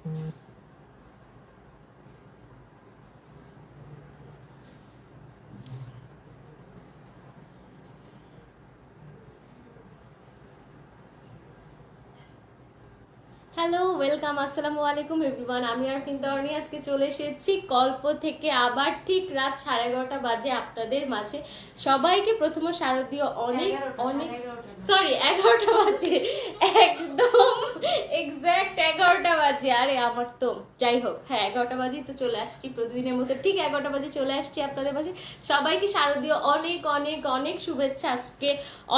Hello, welcome, আসসালামু আলাইকুম everyone. আমি আরফিন তরনি আজকে চলে এসেছি কল্প থেকে আবার ঠিক রাত 11:30 বাজে আপনাদের মাঝে। সবাইকে প্রথম শারদীয় অনেক অনেক সরি 11টা বাজে, একদম এক্স্যাক্ট 11টা বাজে। আরে আমার তো যাই হোক, হ্যাঁ 11টা বাজেই তো চলে আসছি, প্রতিদিনের মতো ঠিক 11টা বাজে চলে আসছি আপনাদের মাঝে। সবাইকে শারদীয় অনেক অনেক অনেক শুভেচ্ছা। আজকে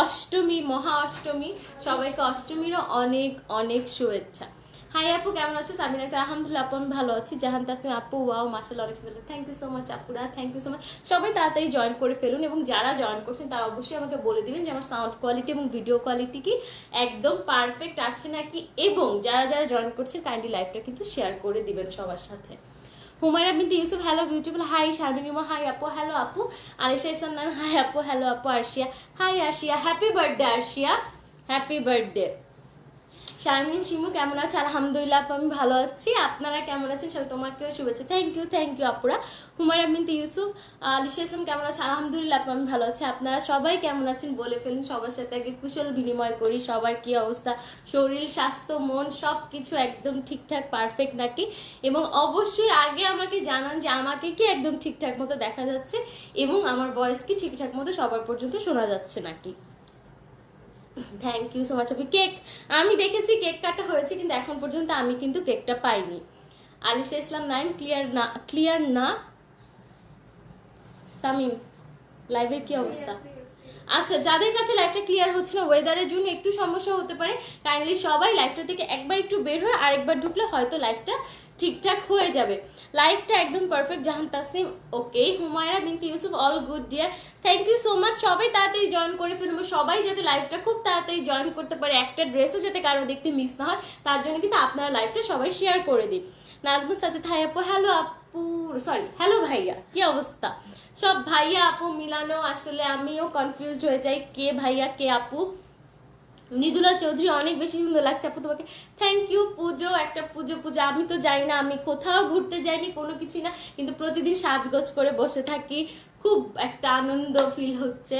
অষ্টমী, মহা অষ্টমী, সবাইকে অষ্টমীরও অনেক অনেক শুভেচ্ছা। হাই আপু, কেমন আছো? সাবিনা আক্তার, আলহামদুলিল্লাহ আপু আমি ভালো আছি। জাহান তাসনিম আপু, ওয়াও মাশাআল্লাহ অনেক সুন্দর, থ্যাংক ইউ সো মাচ আপুরা, থ্যাংক ইউ সো মাচ। সবাই তাড়াতাড়ি জয়েন করে ফেলুন, এবং যারা জয়েন করছেন তারা অবশ্যই আমাকে বলে দিবেন যে আমার সাউন্ড কোয়ালিটি এবং ভিডিও কোয়ালিটি কি একদম পারফেক্ট আছে নাকি, এবং যারা যারা জয়েন করছেন কাইন্ডলি লাইভটা কিন্তু শেয়ার করে দিবেন সবার সাথে। Humaira Binte Yusuf, hello beautiful, hi শারমিনিমা, হাই আপু, হ্যালো আপু। আলিশা ইসলাম নাম, হাই আপু, হ্যালো আপু। Arshia, hi Arshia, happy birthday Arshia, happy birthday. Sharmin Shimu, কেমন আছে? আলহামদুলিল্লাহ আপু আমি ভালো আছি, আপনারা কেমন আছেন? সব তোমাকেও শুভেচ্ছা, থ্যাংক ইউ আপুরা। হুমায়রা বিনতে ইউসুফ, আলিশা ইসলাম কেমন আছে? আলহামদুলিল্লাহ আপু আমি ভালো আছি, আপনারা সবাই কেমন আছেন বলে ফেলুন। সবার সাথে আগে কুশল বিনিময় করি, সবার কি অবস্থা, শরীর স্বাস্থ্য মন সব কিছু একদম ঠিকঠাক পারফেক্ট নাকি, এবং অবশ্যই আগে আমাকে জানান যে আমাকে কি একদম ঠিকঠাক মতো দেখা যাচ্ছে এবং আমার ভয়েস কি ঠিকঠাক মতো সবার পর্যন্ত শোনা যাচ্ছে নাকি। Thank you so much. Cake আমি দেখেছি, কেক কাটা হয়েছে, কিন্তু এখন পর্যন্ত আমি কিন্তু কেকটা পাইনি। আলিশা ইসলাম 9, ক্লিয়ার না সামিম, লাইভের কি অবস্থা? আচ্ছা, যাদের কাছে লাইভটা ক্লিয়ার হচ্ছে না, ওয়েদারের জন্য একটু সমস্যা হতে পারে, কাইন্ডলি সবাই লাইভটা থেকে একবার একটু বের হয়ে আরেকবার ঢুকলে হয়তো লাইভটা ঠিকঠাক হয়ে যাবে। লাইভটা একদম perfect. Jahan Tasnim okay, Humaira Binti Yusuf all good dear, thank you so much. সবাই তাড়াতাড়ি জয়েন করে ফেলবো, সবাই যাতে লাইভটা খুব তাড়াতাড়ি জয়েন করতে পারে, একটা ড্রেসও যাতে কারো দেখতে মিস না হয়, তার জন্য কিন্তু আপনারা লাইভটা সবাই শেয়ার করে দিন। নাজমুস সাজেদ, হাই আপু, হ্যালো আপু, সরি হ্যালো ভাইয়া, কি অবস্থা? সব ভাইয়া আপু মিলানো, আসলে আমিও কনফিউজড হয়ে যাই কে ভাইয়া কে আপু। মৃদুলা চৌধুরী, অনেক বেশি সুন্দর লাগছে আপু তোমাকে, থ্যাংক ইউ। পুজো, একটা পুজো পুজো আমি তো যাই না, আমি কোথাও ঘুরতে যাইনি, কোনো কিছুই না, কিন্তু প্রতিদিন সাজগোজ করে বসে থাকি, খুব একটা আনন্দ ফিল হচ্ছে।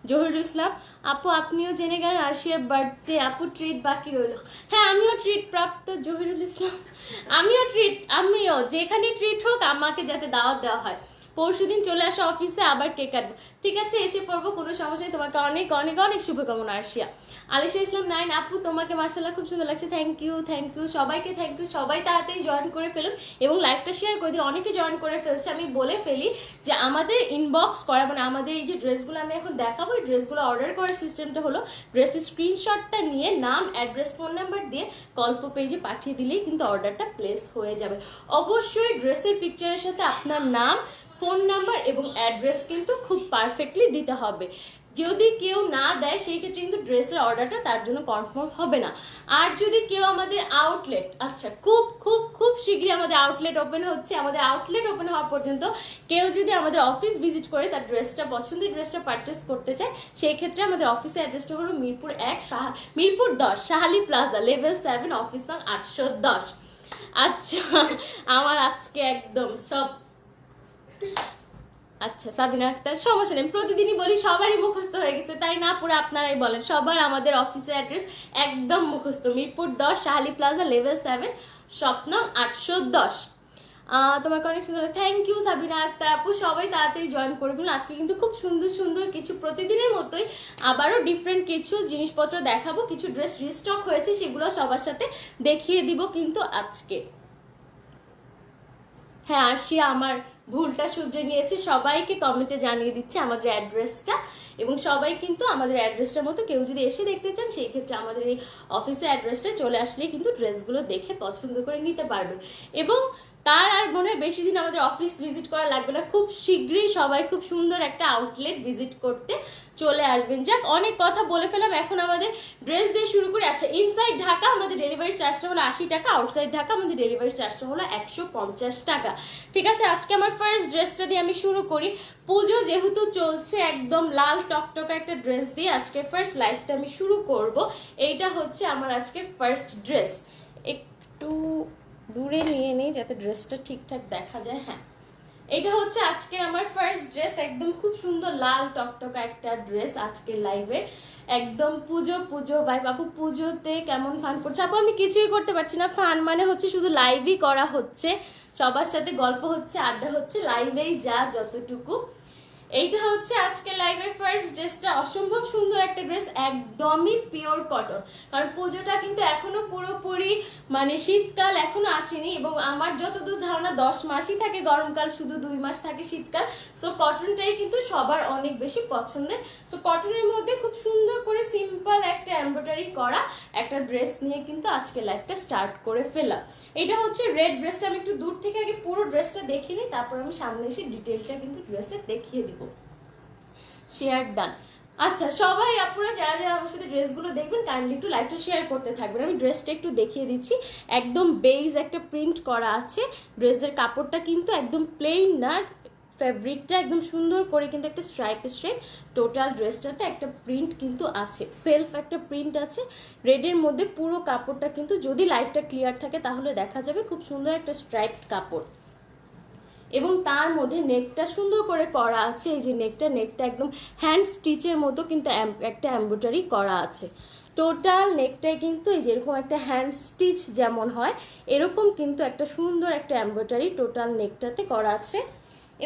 জহিরুল ইসলাম আপু, আপনিও জেনে গেলেন আরশিয়ার বার্থডে, আপু ট্রিট বাকি রইল। হ্যাঁ আমিও ট্রিট প্রাপ্ত জহিরুল ইসলাম, আমিও যেখানে ট্রিট হোক আমাকে যাতে দাওয়াত দেওয়া হয়। পরশুদিন চলে আসো অফিসে, আবার কেক কাটবো, ঠিক আছে এসে পড়বো, কোনো সমস্যা নেই। তোমাকে অনেক অনেক অনেক শুভকামনা আরশিয়া। আলিশা ইসলাম 9, আপু তোমাকে মাশাআল্লাহ খুব সুন্দর লাগছে, থ্যাংক ইউ সবাইকে, থ্যাংক ইউ। সবাই তাড়াতাড়ি জয়েন করে ফেলুন এবং লাইভটা শেয়ার করে দিন। অনেকে জয়েন করে ফেলছে, আমি বলে ফেলি যে আমাদের ইনবক্স করা, মানে আমাদের এই যে ড্রেসগুলো আমি এখন দেখাবো, এই ড্রেসগুলো অর্ডার করার সিস্টেমটা হলো ড্রেসের স্ক্রিনশটটা নিয়ে নাম, অ্যাড্রেস, ফোন নাম্বার দিয়ে গল্প পেজে পাঠিয়ে দিলেই কিন্তু অর্ডারটা প্লেস হয়ে যাবে। অবশ্যই ড্রেসের পিকচারের সাথে আপনার নাম, ফোন নাম্বার এবং অ্যাড্রেস কিন্তু খুব পারফেক্টলি দিতে হবে। যদি কেউ না দেয় সেই ক্ষেত্রে কিন্তু ড্রেসের অর্ডারটা তার জন্য কনফার্ম হবে না। আর যদি কেউ আমাদের আউটলেট, আচ্ছা খুব খুব খুব শীঘ্রই আমাদের আউটলেট ওপেন হচ্ছে, আমাদের আউটলেট ওপেন হওয়া পর্যন্ত কেউ যদি আমাদের অফিস ভিজিট করে তার ড্রেসটা, পছন্দের ড্রেসটা পারচেস করতে চায়, সেই ক্ষেত্রে আমাদের অফিসের অ্যাড্রেসটা হলো Mirpur 10 Shah Ali plaza, level 7, office নং 810। আচ্ছা আমার আজকে একদম সব, আচ্ছা সাবিনা আক্তার, সমস্যা নেই, প্রতিদিনই বলি সবারই মুখস্থ হয়ে গেছে তাই না, পুরো আপনারাই বলেন, সবার আমাদের অফিসের অ্যাড্রেস একদম মুখস্থ, মিরপুর 10 শাহালি প্লাজা, লেভেল 7, স্বপ্ন 810। তোমাকে অনেক সুন্দর, থ্যাংক ইউ সাবিনা আক্তার আপু। সবাই তাড়াতাড়ি জয়েন করে ফেলুন, আজকে কিন্তু খুব সুন্দর সুন্দর কিছু, প্রতিদিনের মতোই আবারও ডিফারেন্ট কিছু জিনিসপত্র দেখাবো, কিছু ড্রেস রিস্টক হয়েছে সেগুলো সবার সাথে দেখিয়ে দিব কিন্তু আজকে। হ্যাঁ আরশিয়া আমার ভুলটা শুধরে নিয়েছে, সবাইকে কমেন্টে জানিয়ে দিচ্ছে আমাদের অ্যাড্রেসটা, এবং সবাই কিন্তু আমাদের অ্যাড্রেসটার মতো কেউ যদি এসে দেখতে চান সেই ক্ষেত্রে আমাদের এই অফিসের অ্যাড্রেসটা চলে আসলেই কিন্তু ড্রেসগুলো দেখে পছন্দ করে নিতে পারবেন। এবং তার আর মনে হয় বেশি দিন আমাদের অফিস ভিজিট করা লাগবে না, খুব শীঘ্রই সবাই খুব সুন্দর একটা আউটলেট ভিজিট করতে চলে আসবেন। যাক অনেক কথা বলে ফেলাম, এখন আমাদের ড্রেস দিয়ে শুরু করি। আচ্ছা, ইনসাইড ঢাকা আমাদের ডেলিভারি চার্জটা হলো 80 টাকা, আউটসাইড ঢাকা আমাদের ডেলিভারি চার্জটা হলো 150 টাকা। ঠিক আছে, আজকে আমার ফার্স্ট ড্রেসটা দিয়ে আমি শুরু করি। পুজো যেহেতু চলছে, একদম লাল টকটকা একটা ড্রেস দিয়ে আজকে ফার্স্ট লাইফটা আমি শুরু করব। এইটা হচ্ছে আমার আজকে ফার্স্ট ড্রেস, একটু দূরে নিয়ে নিই যাতে ড্রেসটা ঠিকঠাক দেখা যায়। হ্যাঁ, এটা হচ্ছে আজকে আমার ফার্স্ট ড্রেস, একদম খুব সুন্দর লাল টকটকা একটা ড্রেস আজকের লাইভে। একদম পুজো পুজো ভাই। আপু পুজোতে কেমন ফান করছে? আপু আমি কিছুই করতে পারছি না, ফান মানে হচ্ছে শুধু লাইভই করা হচ্ছে, সবার সাথে গল্প হচ্ছে, আড্ডা হচ্ছে, লাইভেই যা যতটুকু। এইটা হচ্ছে আজকে লাইভের ফার্স্ট ড্রেসটা, অসম্ভব সুন্দর একটা ড্রেস, একদমই পিওর কটন। কারণ পুজোটা কিন্তু এখনো পুরোপুরি মানে শীতকাল এখনো আসেনি, এবং আমার যতদূর ধারণা 10 মাসই থাকে গরমকাল, শুধু 2 মাস থাকে শীতকাল। সো কটনটাই কিন্তু সবার অনেক বেশি পছন্দের। সো কটনের মধ্যে খুব সুন্দর করে সিম্পল একটা এমব্রয়ডারি করা একটা ড্রেস নিয়ে কিন্তু আজকে লাইভটা স্টার্ট করে ফেললাম। এটা হচ্ছে রেড ড্রেসটা, আমি একটু দূর থেকে আগে পুরো ড্রেসটা দেখে নিই, তারপর আমি সামনে এসে ডিটেলটা কিন্তু ড্রেসে দেখিয়ে দিব। Share done. আচ্ছা সবাই আপনারা যারা যারা আমার সাথে ড্রেসগুলো দেখবেন কাইন্ডলি একটু লাইভটা শেয়ার করতে থাকবেন। আমি ড্রেসটা একটু দেখিয়ে দিচ্ছি। একদম বেজ একটা প্রিন্ট করা আছে, ড্রেসের কাপড়টা কিন্তু একদম প্লেন না, ফ্যাব্রিকটা একদম সুন্দর করে কিন্তু একটা স্ট্রাইপ স্ট্রাইপ, টোটাল ড্রেসটাতে একটা প্রিন্ট কিন্তু আছে, সেলফ একটা প্রিন্ট আছে রেডের মধ্যে। পুরো কাপড়টা কিন্তু যদি লাইভটা ক্লিয়ার থাকে তাহলে দেখা যাবে খুব সুন্দর একটা স্ট্রাইপ কাপড়, এবং তার মধ্যে নেকটা সুন্দর করে করা আছে। এই যে নেকটা একদম হ্যান্ড স্টিচের মতো কিন্তু একটা এমব্রয়ডারি করা আছে। টোটাল নেকটাই কিন্তু এই যেরকম একটা হ্যান্ড স্টিচ যেমন হয় এরকম কিন্তু একটা সুন্দর একটা এমব্রয়ডারি টোটাল নেকটাতে করা আছে,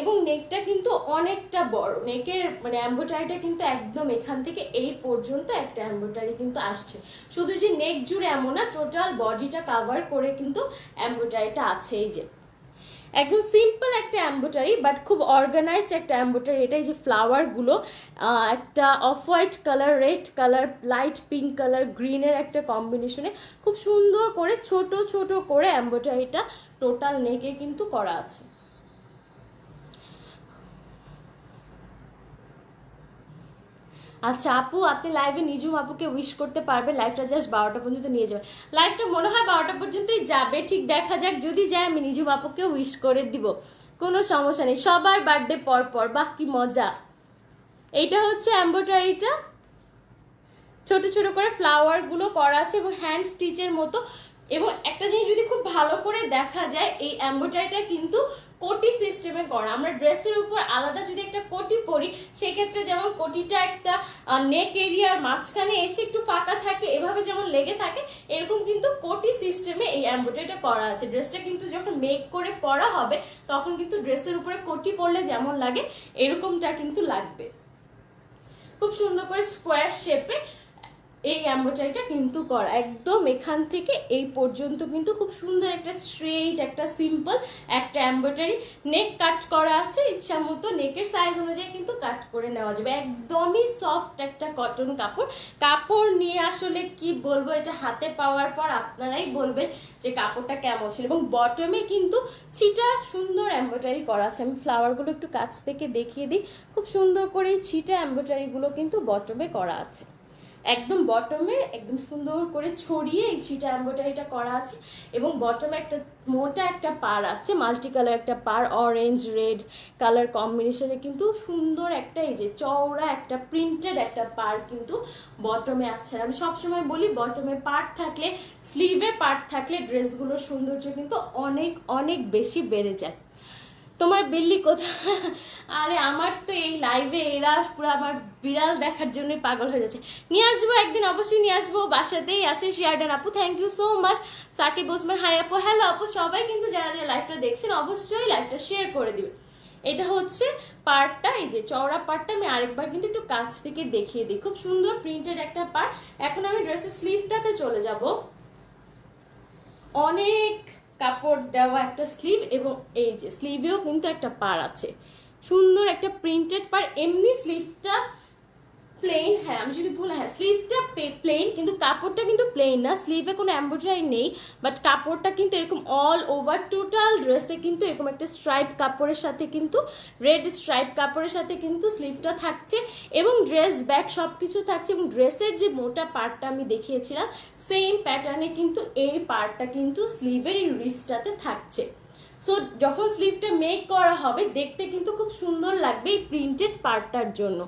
এবং নেকটা কিন্তু অনেকটা বড়। নেকের মানে এমব্রয়ডারিটা কিন্তু একদম এখান থেকে এই পর্যন্ত একটা এমব্রয়ডারি কিন্তু আসছে। শুধু যে নেক জুড়ে এমন না, টোটাল বডিটা কাভার করে কিন্তু এমব্রয়ডারিটা আছে। এই যে একদম সিম্পল একটা এমব্রয়ডারি, বাট খুব অর্গানাইজড একটা এমব্রয়ডারি। এটাই যে ফ্লাওয়ারগুলো একটা off white colour, red colour, light pink colour, গ্রিনের একটা কম্বিনেশনে খুব সুন্দর করে ছোট ছোট করে এমব্রয়ডারিটা টোটাল নেকে কিন্তু করা আছে। আচ্ছা আপু, আপনি লাইভে নিজুম আপুকে উইশ করতে পারবেন? লাইভটা জাস্ট 12টা পর্যন্ত নিয়ে যাবেন। লাইভটা মনে হয় 12টা পর্যন্তই যাবে, ঠিক দেখা যাক। যদি যায় আমি নিজুম আপুকে উইশ করে দিব, কোনো সমস্যা নেই। সবার বার্থডে পর পর, বাহ কি মজা। এইটা হচ্ছে এমব্রয়ডারিটা, ছোট ছোট করে ফ্লাওয়ার গুলো করা আছে এবং হ্যান্ড স্টিচের মতো। এবং একটা জিনিস যদি খুব ভালো করে দেখা যায়, এই এমব্রয়ডারিটা কিন্তু কোটি সিস্টেমে করা। আমরা ড্রেসের উপর আলাদা যদি একটা কোটি পরি, সেক্ষেত্রে যেমন কোটিটা একটা নেক এরিয়ার মাঝখানে এসে একটু ফাঁকা থাকে, এভাবে যেমন লেগে থাকে, এরকম কিন্তু কোটি সিস্টেমে এই এমব্রয়ডারিটা করা আছে। ড্রেসটা কিন্তু যখন মেক করে পরা হবে তখন কিন্তু ড্রেসের উপরে কোটি পরলে যেমন লাগে এরকমটা কিন্তু লাগবে। খুব সুন্দর করে স্কোয়ার শেপে এই এমব্রয়ডারিটা কিন্তু করা, একদম এখান থেকে এই পর্যন্ত কিন্তু খুব সুন্দর একটা স্ট্রেইট একটা সিম্পল একটা এমব্রয়ডারি। নেক কাট করা আছে, ইচ্ছা মতো নেকের সাইজ অনুযায়ী কিন্তু কাট করে নেওয়া যাবে। একদমই সফট একটা কটন কাপড়। কাপড় নিয়ে আসলে কি বলবো, এটা হাতে পাওয়ার পর আপনারাই বলবেন যে কাপড়টা কেমন ছিল। এবং বটমে কিন্তু ছিটা সুন্দর এমব্রয়ডারি করা আছে। আমি ফ্লাওয়ারগুলো একটু কাছ থেকে দেখিয়ে দিই। খুব সুন্দর করে এই ছিটা এমব্রয়ডারিগুলো কিন্তু বটমে করা আছে, একদম বটমে একদম সুন্দর করে ছড়িয়ে এই ছিটা এমব্রয়ডারিটা করা আছে। এবং বটমে একটা মোটা একটা পার আছে, মাল্টি কালার একটা পার, অরেঞ্জ রেড কালার কম্বিনেশনে কিন্তু সুন্দর একটা এই যে চওড়া একটা প্রিন্টেড একটা পার কিন্তু বটমে আছে। আমি সবসময় বলি বটমে পার্ট থাকলে, স্লিভে পার্ট থাকলে ড্রেসগুলোর সৌন্দর্য কিন্তু অনেক অনেক বেশি বেড়ে যায়। তোমার বিল্লি কোথায়? আরে আমার তো এই লাইভে এরা পুরো আমার বিড়াল দেখার জন্য পাগল হয়ে যাচ্ছে। নিয়ে আসবো একদিন, অবশ্যই নিয়ে আসবো, বাসাতেই আছে। শেয়ারডান আপু thank you so much. Sakib Osman hi আপু, হ্যালো আপু। সবাই কিন্তু যারা যারা লাইভটা দেখছেন অবশ্যই লাইভটা শেয়ার করে দিবে। এটা হচ্ছে পার্টটা, এই যে চওড়া পার্টটা আমি আরেকবার কিন্তু একটু কাছ থেকে দেখিয়ে দিই। খুব সুন্দর প্রিন্টেড একটা পার্ট। এখন আমি ড্রেসের স্লিভটাতে চলে যাব। অনেক কাপড় দেওয়া একটা স্লিভ, এবং এই যে স্লিভেও কিন্তু একটা পার আছে, সুন্দর একটা প্রিন্টেড পার। এমনি স্লিভটা প্লেন, হ্যাঁ আমি যদি ভুল, হ্যাঁ স্লিভটা প্লেন, কিন্তু কাপড়টা কিন্তু প্লেন না, স্লিভে কোনো এমব্রয়ডারি নেই, বাট কাপড়টা কিন্তু এরকম অল ওভার টোটাল ড্রেসে কিন্তু এরকম একটা স্ট্রাইপ কাপড়ের সাথে কিন্তু রেড স্ট্রাইপ কাপড়ের সাথে কিন্তু স্লিভটা থাকছে, এবং ড্রেস ব্যাক সব কিছু থাকছে। এবং ড্রেসের যে মোটা পার্টটা আমি দেখিয়েছিলাম সেম প্যাটার্নে কিন্তু এই পার্টটা কিন্তু স্লিভের এই রিস্টটাতে থাকছে। সো যখন স্লিভটা মেক করা হবে দেখতে কিন্তু খুব সুন্দর লাগবে এই প্রিন্টেড পার্টটার জন্য।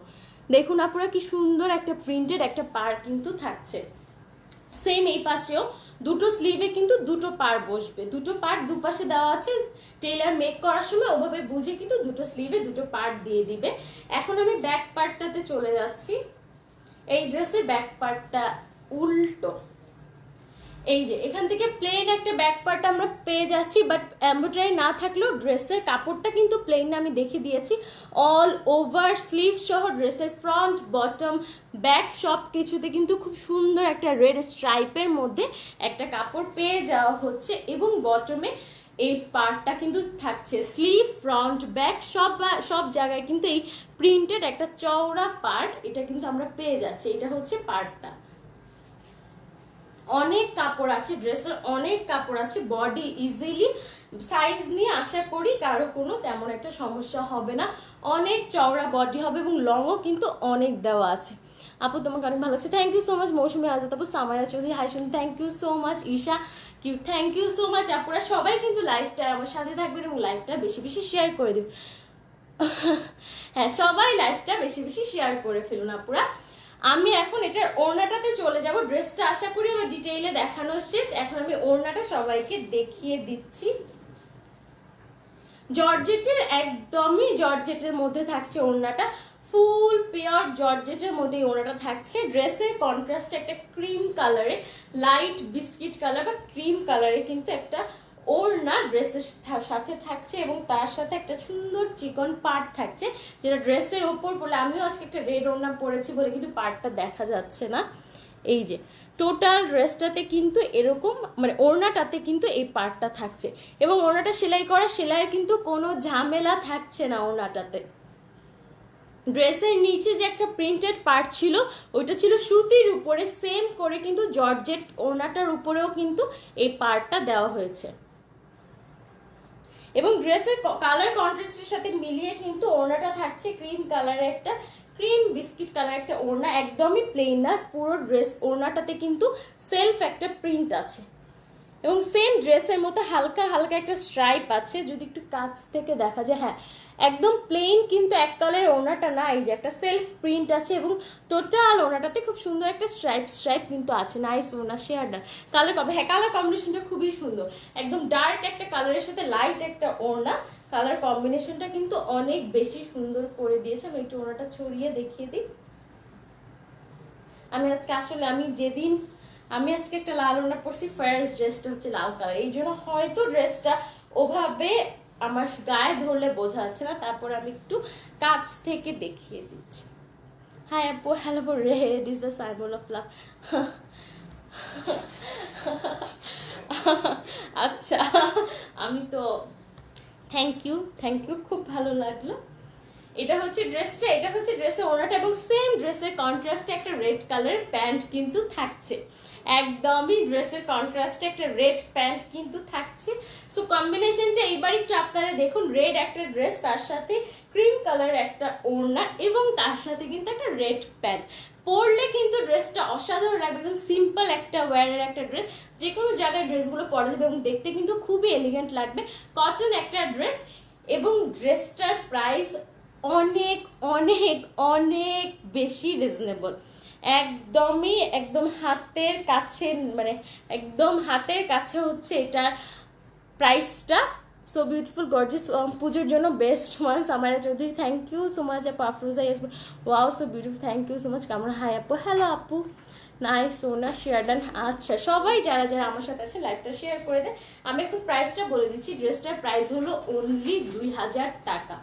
দেখুন আপনারা কি সুন্দর একটা প্রিন্টেড একটা পার কিন্তু থাকছে। সেম এই পাশেও দুটো স্লিভে কিন্তু দুটো পার বসবে, দুটো পার্ট দুপাশে দেওয়া আছে। টেইলার মেক করার সময় ওভাবে বুঝে কিন্তু দুটো স্লিভে দুটো পার্ট দিয়ে দিবে। এখন আমি ব্যাক পার্টটাতে চলে যাচ্ছি। এই ড্রেসের ব্যাক পার্টটা উল্টো, এই যে এখান থেকে প্লেন একটা ব্যাক পার্ট আমরা পেয়ে যাচ্ছি, বাট এমব্রয়ডারি না থাকলেও ড্রেসের কাপড়টা কিন্তু প্লেন আমি দেখিয়ে দিয়েছি। অল ওভার স্লিভ সহ ড্রেসের ফ্রন্ট বটম ব্যাক সব কিছুতে কিন্তু খুব সুন্দর একটা রেড স্ট্রাইপের মধ্যে একটা কাপড় পেয়ে যাওয়া হচ্ছে, এবং বটমে এই পার্টটা কিন্তু থাকছে স্লিভ ফ্রন্ট ব্যাক সব জায়গায় কিন্তু এই প্রিন্টেড একটা চওড়া পার্ট এটা কিন্তু আমরা পেয়ে যাচ্ছি। এটা হচ্ছে পার্টটা। অনেক কাপড় আছে ড্রেসের, অনেক কাপড় আছে, বডি ইজিলি সাইজ নিয়ে আশা করি কারো কোনো তেমন একটা সমস্যা হবে না। অনেক চওড়া বডি হবে এবং লংও কিন্তু অনেক দেওয়া আছে। আপু তোমাকে অনেক ভালো আছে, thank you so much. Mousumi Azad আপু, সামারা চৌধুরী হাই শুন, thank you so much. Isha কিউ, থ্যাংক ইউ সো মাচ। আপুরা সবাই কিন্তু লাইভটা আমার সাথে থাকবেন এবং লাইভটা বেশি বেশি শেয়ার করে দিন। হ্যাঁ, সবাই লাইভটা বেশি বেশি শেয়ার করে ফেলুন আপুরা। আমি এখন এটার ওড়নাটাতে চলে যাব। ড্রেসটা আশা করি আমার ডিটেইলে দেখানো শেষ। এখন আমি ওড়নাটা সবাইকে দেখিয়ে দিচ্ছি। জর্জেটের, একদমই জর্জেটের মধ্যে থাকছে ওড়নাটা, ফুল পিওর জর্জেটের মধ্যে ওড়নাটা থাকছে। ড্রেসের কন্ট্রাস্ট একটা ক্রিম কালারে, লাইট বিস্কিট কালার বা ক্রিম কালারে কিন্তু একটা ওড়না ড্রেসের সাথে থাকছে, এবং তার সাথে একটা সুন্দর চিকন পার্ট থাকছে যেটা ড্রেসের ওপর বলে, আমিও আজকে একটা রেড ওড়না পরেছি বলে কিন্তু পার্টটা দেখা যাচ্ছে না। এই যে টোটাল ড্রেসটাতে কিন্তু এরকম মানে ওড়নাটাতে কিন্তু এই পার্টটা থাকছে, এবং ওড়নাটা সেলাই করা, সেলাইয়ের কিন্তু কোনো ঝামেলা থাকছে না ওড়নাটাতে। ড্রেসের নিচে যে একটা প্রিন্টেড পার্ট ছিল ওইটা ছিল সুতির উপরে, সেম করে কিন্তু জর্জেট ওড়নাটার উপরেও কিন্তু এই পার্টটা দেওয়া হয়েছে, এবং ড্রেসের কালার কন্ট্রাস্টের সাথে মিলিয়ে কিন্তু ওড়নাটা থাকছে ক্রিম কালারের একটা, ক্রিম বিস্কিট কালার একটা ওড়না, একদমই প্লেন না। পুরো ড্রেস ওড়নাটাতে কিন্তু সেলফ একটা প্রিন্ট আছে, এবং সেম ড্রেসের মতো হালকা হালকা একটা স্ট্রাইপ আছে। যদি একটু কাছ থেকে দেখা যায়, হ্যাঁ একদম প্লেন কিন্তু এক কালারের ওড়নাটা না, এই যে একটা সেলফ প্রিন্ট আছে, এবং টোটাল ওড়নাটাতে খুব সুন্দর একটা স্ট্রাইপ কিন্তু আছে। নাইস ওড়না, শেয়ারটা কালার কম্বিনেশন, হ্যাঁ কালার কম্বিনেশনটা খুবই সুন্দর, একদম ডার্ক একটা কালারের সাথে লাইট একটা ওড়না, কালার কম্বিনেশনটা কিন্তু অনেক বেশি সুন্দর করে দিয়েছে। আমি একটু ওড়নাটা ছড়িয়ে দেখিয়ে দিই। আমি আজকে আসলে আমি আজকে একটা লাল ওড়না পরছি, ফার্স্ট ড্রেসটা হচ্ছে লাল কালার, এই জন্য হয়তো ড্রেসটা ওভাবে আমার গায়ে ধরলে বোঝা যাচ্ছে না, তারপর আমি একটু কাছ থেকে দেখিয়ে দিচ্ছি। হাই আপু, হ্যালো আপু, red is the symbol of love. আচ্ছা, আমি তো থ্যাংক ইউ, খুব ভালো লাগলো। এটা হচ্ছে ড্রেসটা, এটা হচ্ছে ড্রেসের ওড়নাটা, এবং সেম ড্রেসের কন্ট্রাস্টে একটা রেড কালারের প্যান্ট কিন্তু থাকছে, একদমই ড্রেসের কন্ট্রাস্টে একটা রেড প্যান্ট কিন্তু থাকছে। সো কম্বিনেশনটা এইবার একটু আপনারা দেখুন, রেড একটা ড্রেস, তার সাথে ক্রিম কালার একটা ওড়না, এবং তার সাথে কিন্তু একটা রেড প্যান্ট, পরলে কিন্তু ড্রেসটা অসাধারণ লাগবে। একদম সিম্পল একটা ওয়্যারের একটা ড্রেস, যে কোনো জায়গায় ড্রেসগুলো পরা যাবে এবং দেখতে কিন্তু খুবই এলিগেন্ট লাগবে। কটন একটা ড্রেস, এবং ড্রেসটার প্রাইস অনেক অনেক অনেক বেশি রিজনেবল, একদম হাতের কাছে, মানে একদম হাতের কাছে হচ্ছে এটার প্রাইসটা। সো বিউটিফুল গর্জিয়াস, পুজোর জন্য best one. Samara Chowdhury, thank you so much আপু। Afroza yes, wow so beautiful, thank you so much. Kamra, hi আপু, হ্যালো আপু, নাইস সোনা, শেয়ার ডান। আচ্ছা, সবাই যারা যারা আমার সাথে আছে লাইভটা শেয়ার করে দেয়। আমি এখন প্রাইসটা বলে দিচ্ছি। ড্রেসটার প্রাইস হলো অনলি 2000 টাকা,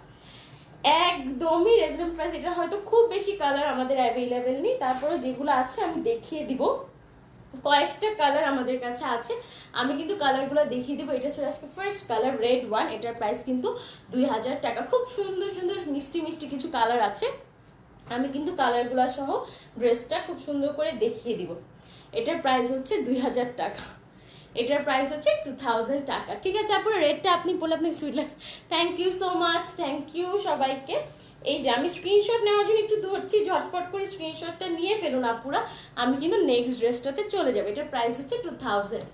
একদমই রিজনেবল প্রাইস। এটা হয়তো খুব বেশি কালার আমাদের অ্যাভেলেবেল নেই, তারপরে যেগুলো আছে আমি দেখিয়ে দিব। কয়েকটা কালার আমাদের কাছে আছে, আমি কিন্তু কালারগুলো দেখিয়ে দেবো। এটা ছিল আজকে ফার্স্ট কালার, রেড ওয়ান। এটার প্রাইস কিন্তু 2000 টাকা। খুব সুন্দর সুন্দর মিষ্টি মিষ্টি কিছু কালার আছে, আমি কিন্তু কালারগুলো সহ ড্রেসটা খুব সুন্দর করে দেখিয়ে দিব। এটার প্রাইস হচ্ছে 2000 টাকা, এটার প্রাইস হচ্ছে 2000 টাকা। ঠিক আছে, আপনার রেটটা আপনি বলে আপনাকে সুইট লাগে। Thank you so much, thank you সবাইকে। এই যে আমি স্ক্রিনশট নেওয়ার জন্য একটু ধরছি, ঝটপট করে স্ক্রিনশটটা নিয়ে ফেলুন আপুরা, আমি কিন্তু নেক্সট ড্রেসটাতে চলে যাবো। এটার প্রাইস হচ্ছে 2000।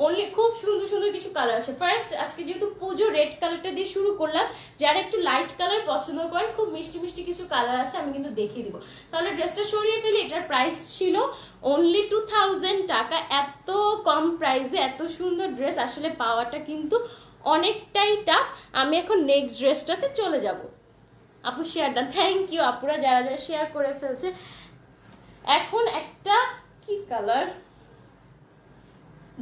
অনলি খুব সুন্দর সুন্দর কিছু কালার আছে। ফার্স্ট আজকে যেহেতু পুজো, রেড কালারটা দিয়ে শুরু করলাম। যারা একটু লাইট কালার পছন্দ করেন, খুব মিষ্টি মিষ্টি কিছু কালার আছে, আমি কিন্তু দেখিয়ে দিব। তাহলে ড্রেসটা সরিয়ে ফেলি। এটার প্রাইস ছিল অনলি 2000 টাকা। এত কম প্রাইসে এত সুন্দর ড্রেস আসলে পাওয়াটা কিন্তু অনেকটাই টাফ। আমি এখন নেক্সট ড্রেসটাতে চলে যাব। আপু শেয়ার ডান, থ্যাংক ইউ আপুরা যারা যারা শেয়ার করে ফেলছে। এখন একটা কি কালার,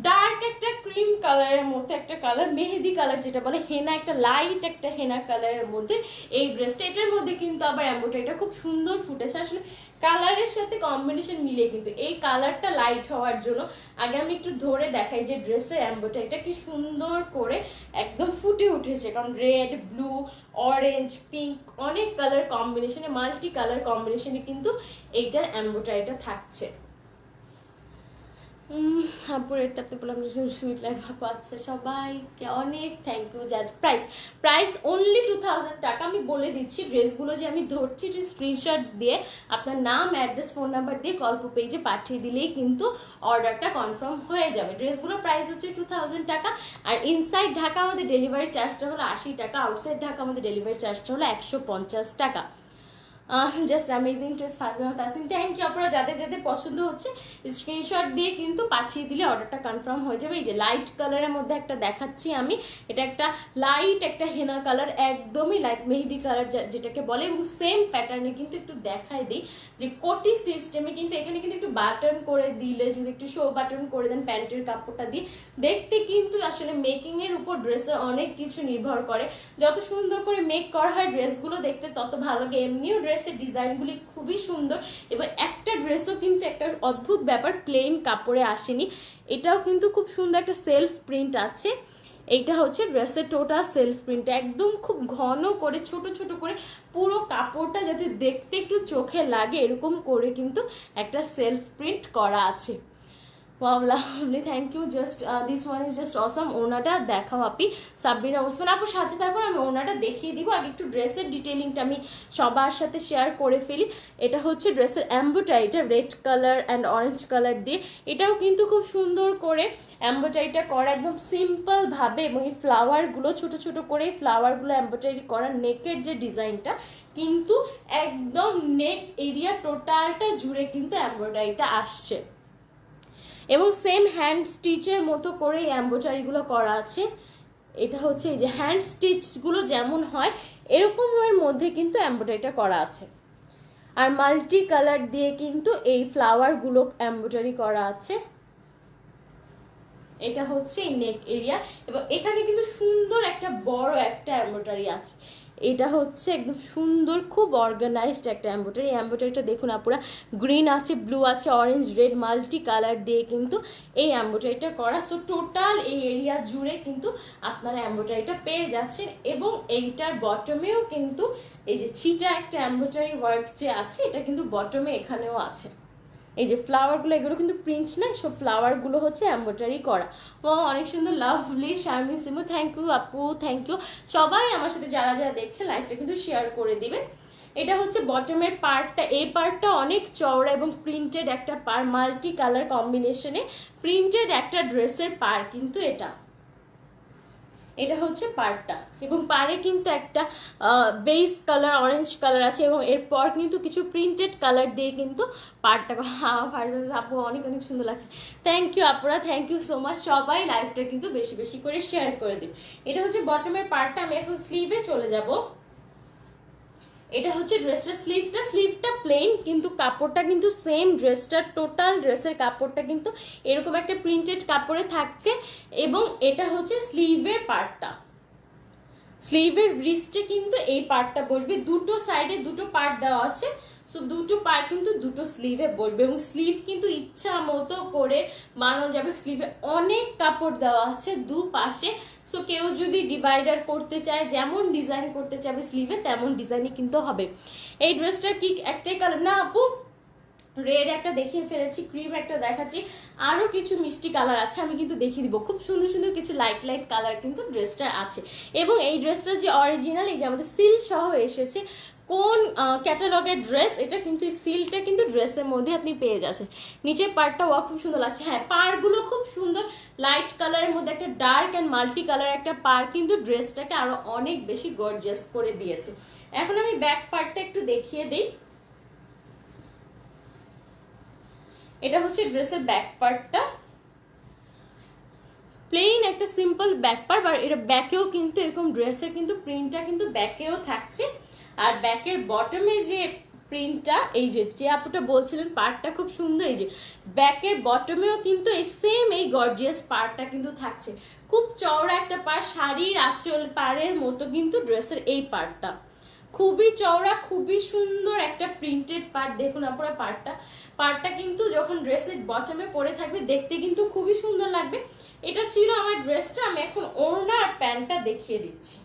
ডার্ক একটা ক্রিম কালারের মধ্যে একটা কালার, মেহেদি কালার যেটা বলে, হেনা, একটা লাইট একটা হেনা কালারের মধ্যে এই ড্রেসটা। এটার মধ্যে কিন্তু আবার এমব্রয়ডারিটা খুব সুন্দর ফুটেছে। আসলে কালারের সাথে কম্বিনেশন মিলে কিন্তু এই কালারটা লাইট হওয়ার জন্য। আগে আমি একটু ধরে দেখাই যে ড্রেসের এমব্রয়ডারিটা কি সুন্দর করে একদম ফুটে উঠেছে, কারণ রেড, ব্লু, অরেঞ্জ, পিঙ্ক অনেক কালার কম্বিনেশনে, মাল্টি কালার কম্বিনেশনে কিন্তু এইটার এমব্রয়ডারিটা থাকছে। আপুরেরটাতে বললাম সুইট লাইফ আপু। আচ্ছা সবাইকে অনেক থ্যাংক ইউ। জাজ প্রাইস অনলি 2000 টাকা। আমি বলে দিচ্ছি ড্রেসগুলো যে আমি ধরছি, স্ক্রিনশট দিয়ে আপনার নাম, অ্যাড্রেস, ফোন নাম্বার দিয়ে গল্প পেজে পাঠিয়ে দিলেই কিন্তু অর্ডারটা কনফার্ম হয়ে যাবে। ড্রেসগুলোর প্রাইস হচ্ছে 2000 টাকা। আর ইনসাইড ঢাকা আমাদের ডেলিভারি চার্জটা হলো 80 টাকা, আউটসাইড ঢাকা আমাদের ডেলিভারি চার্জটা হলো 150 টাকা। Just amazing dress Farzana Tasnim, thank you. আপনারা যাদের যাদের পছন্দ হচ্ছে স্ক্রিনশট দিয়ে কিন্তু পাঠিয়ে দিলে অর্ডারটা কনফার্ম হয়ে যাবে। এই যে লাইট কালারের মধ্যে একটা দেখাচ্ছি আমি, এটা একটা লাইট একটা হেনা কালার, একদমই লাইট মেহেদি কালার যেটাকে বলে, এবং সেম প্যাটার্নে কিন্তু একটু দেখাই দিই যে কোটি সিস্টেমে কিন্তু এখানে কিন্তু একটু বাটন করে দিলে, যদি একটু শো বাটন করে দেন প্যান্টের কাপড়টা দিয়ে, দেখতে কিন্তু আসলে মেকিং এর উপর ড্রেসের অনেক কিছু নির্ভর করে। যত সুন্দর করে মেক করা হয় ড্রেসগুলো দেখতে তত ভালো লাগে। এমনিও ড্রেসের ডিজাইনগুলি খুবই সুন্দর, এবং একটা ড্রেসও কিন্তু একটা অদ্ভুত ব্যাপার, প্লেন কাপড়ে আসেনি। এটাও কিন্তু খুব সুন্দর একটা সেলফ প্রিন্ট আছে। এইটা হচ্ছে ড্রেসের টোটাল সেলফ প্রিন্ট, একদম খুব ঘন করে ছোট ছোট করে পুরো কাপড়টা যাতে দেখতে একটু চোখে লাগে এরকম করে কিন্তু একটা সেলফ প্রিন্ট করা আছে। Wow, lovely, thank you. Just this one is just awesome. ওনাটা দেখাও আপি। সাবরিনা ওসমান আপু সাথে থাকুন, আমি ওনাটা দেখিয়ে দিব। আগে একটু ড্রেসের ডিটেইলিংটা আমি সবার সাথে শেয়ার করে ফেলি। এটা হচ্ছে ড্রেসের এমব্রয়ডারিটা red colour and orange colour দিয়ে, এটাও কিন্তু খুব সুন্দর করে এমব্রয়ডারিটা করা একদম সিম্পল ভাবে, এবং এই ফ্লাওয়ারগুলো ছোট ছোট করে ফ্লাওয়ারগুলো এমব্রয়ডারি করা। নেকের যে ডিজাইনটা কিন্তু একদম নেক এরিয়া টোটালটা জুড়ে কিন্তু এমব্রয়ডারিটা আসছে, এবং সেম হ্যান্ড স্টিচের মতো করে এই এমব্রয়ডারিগুলো করা আছে। এটা হচ্ছে এই যে হ্যান্ড স্টিচগুলো যেমন হয় এরকমের মধ্যে কিন্তু এমব্রয়ডারিটা করা আছে, আর মাল্টি কালার দিয়ে কিন্তু এই ফ্লাওয়ারগুলো এমব্রয়ডারি করা আছে। এটা হচ্ছে এই নেক এরিয়া, এবং এখানে কিন্তু সুন্দর একটা বড় একটা এমব্রয়ডারি আছে। এটা হচ্ছে একদম সুন্দর খুব অর্গানাইজড একটা এমব্রয়ডারি। এমব্রয়ডারিটা দেখুন আপুরা, গ্রিন আছে, ব্লু আছে, অরেঞ্জ, রেড মাল্টি কালার দিয়ে কিন্তু এই এমব্রয়ডারিটা করা। সো টোটাল এই এরিয়া জুড়ে কিন্তু আপনারা এমব্রয়ডারিটা পেয়ে যাচ্ছেন, এবং এইটার বটমেও কিন্তু এই যে ছিটা একটা এমব্রয়ডারি ওয়ার্ক যে আছে এটা কিন্তু বটমে এখানেও আছে। এই যে ফ্লাওয়ারগুলো এগুলো কিন্তু প্রিন্ট না, সব ফ্লাওয়ারগুলো হচ্ছে এমব্রয়ডারি করা। ও অনেক সুন্দর, লাভলি। শারমি সিমু থ্যাংক ইউ আপু, থ্যাংক ইউ। সবাই আমার সাথে যারা যারা দেখছে লাইভটা কিন্তু শেয়ার করে দিবেন। এটা হচ্ছে বটমের পার্টটা, এই পার্টটা অনেক চওড়া এবং প্রিন্টেড একটা পার, মাল্টি কালার কম্বিনেশনে প্রিন্টেড একটা ড্রেসের পার কিন্তু এটা। এটা হচ্ছে পার্টটা, এবং পারে কিন্তু একটা বেস কালার অরেঞ্জ কালার আছে, এবং এরপর কিন্তু কিছু প্রিন্টেড কালার দিয়ে কিন্তু পার্টটা। আপু অনেক অনেক সুন্দর লাগছে, থ্যাংক ইউ আপুরা, থ্যাংক ইউ সো মাচ। সবাই লাইভটা কিন্তু বেশি বেশি করে শেয়ার করে দিন। এটা হচ্ছে বটমের পার্টটা। আমি এখন স্লিভে চলে যাব। এটা হচ্ছে ড্রেসটার স্লিভটা প্লেন, কিন্তু কাপড়টা কিন্তু সেম ড্রেসটার টোটাল ড্রেসের কাপড়টা কিন্তু এরকম একটা প্রিন্টেড কাপড়ে থাকছে, এবং এটা হচ্ছে স্লিভের পার্টটা। স্লিভের রিস্টে কিন্তু এই পার্টটা বসবে, দুটো সাইডে দুটো পার্ট দেওয়া আছে। সো দুটো পার্ট কিন্তু দুটো স্লিভে বসবে, এবং স্লিভ কিন্তু ইচ্ছা মতো করে বানানো যাবে। স্লিভে অনেক কাপড় দেওয়া আছে দুপাশে। সো কেউ যদি ডিভাইডার করতে চায়, যেমন ডিজাইন করতে চাবে স্লিভে তেমন ডিজাইনই কিন্তু হবে। এই ড্রেসটার কি একটাই কালার না আপু, রেড একটা দেখিয়ে ফেলেছি, ক্রিম একটা দেখাচ্ছি, আরো কিছু মিষ্টি কালার আছে আমি কিন্তু দেখিয়ে দিব। খুব সুন্দর সুন্দর কিছু লাইট লাইট কালার কিন্তু ড্রেসটা আছে, এবং এই ড্রেসটা যে অরিজিনাল, এই যে আমাদের সিল সহ এসেছে, কোন ক্যাটালগের ড্রেস, এটা কিন্তু সিলটা কিন্তু ড্রেসের মধ্যে আপনি পেয়ে যাচ্ছেন। নিচের পার্টটা খুব সুন্দর লাগছে। হ্যাঁ, পাড়গুলো খুব সুন্দর, লাইট কালারের মধ্যে একটা ডার্ক অ্যান্ড মাল্টি কালার একটা পাড় কিন্তু ড্রেসটাকে আরো অনেক বেশি গর্জিয়াস করে দিয়েছে। এখন আমি ব্যাক পার্টটা একটু দেখিয়ে দিই। এটা হচ্ছে ড্রেসের ব্যাক পার্টটা, প্লেন একটা সিম্পল ব্যাক পার্ট, আর এটা ব্যাকেও কিন্তু এরকম ড্রেসের কিন্তু প্রিন্টটা কিন্তু ব্যাকেও থাকছে। আর ব্যাকের বটমে যে প্রিন্টটা, এই যে আপুটা বলছিলেন পার্টটা খুব সুন্দর, এই যে ব্যাকের বটমেও কিন্তু এই সেম এই গর্জিয়াস পার্টটা কিন্তু থাকছে। খুব চওড়া একটা পার্ট, শাড়ির আঁচল পাড়ের মতো কিন্তু ড্রেসের এই পার্টটা খুবই চওড়া, খুবই সুন্দর একটা প্রিন্টেড পার্ট। দেখুন আপনারা পার্টটা কিন্তু যখন ড্রেসের বটমে পরে থাকবে দেখতে কিন্তু খুবই সুন্দর লাগবে। এটা ছিল আমার ড্রেসটা। আমি এখন ওড়না আর প্যান্টটা দেখিয়ে দিচ্ছি।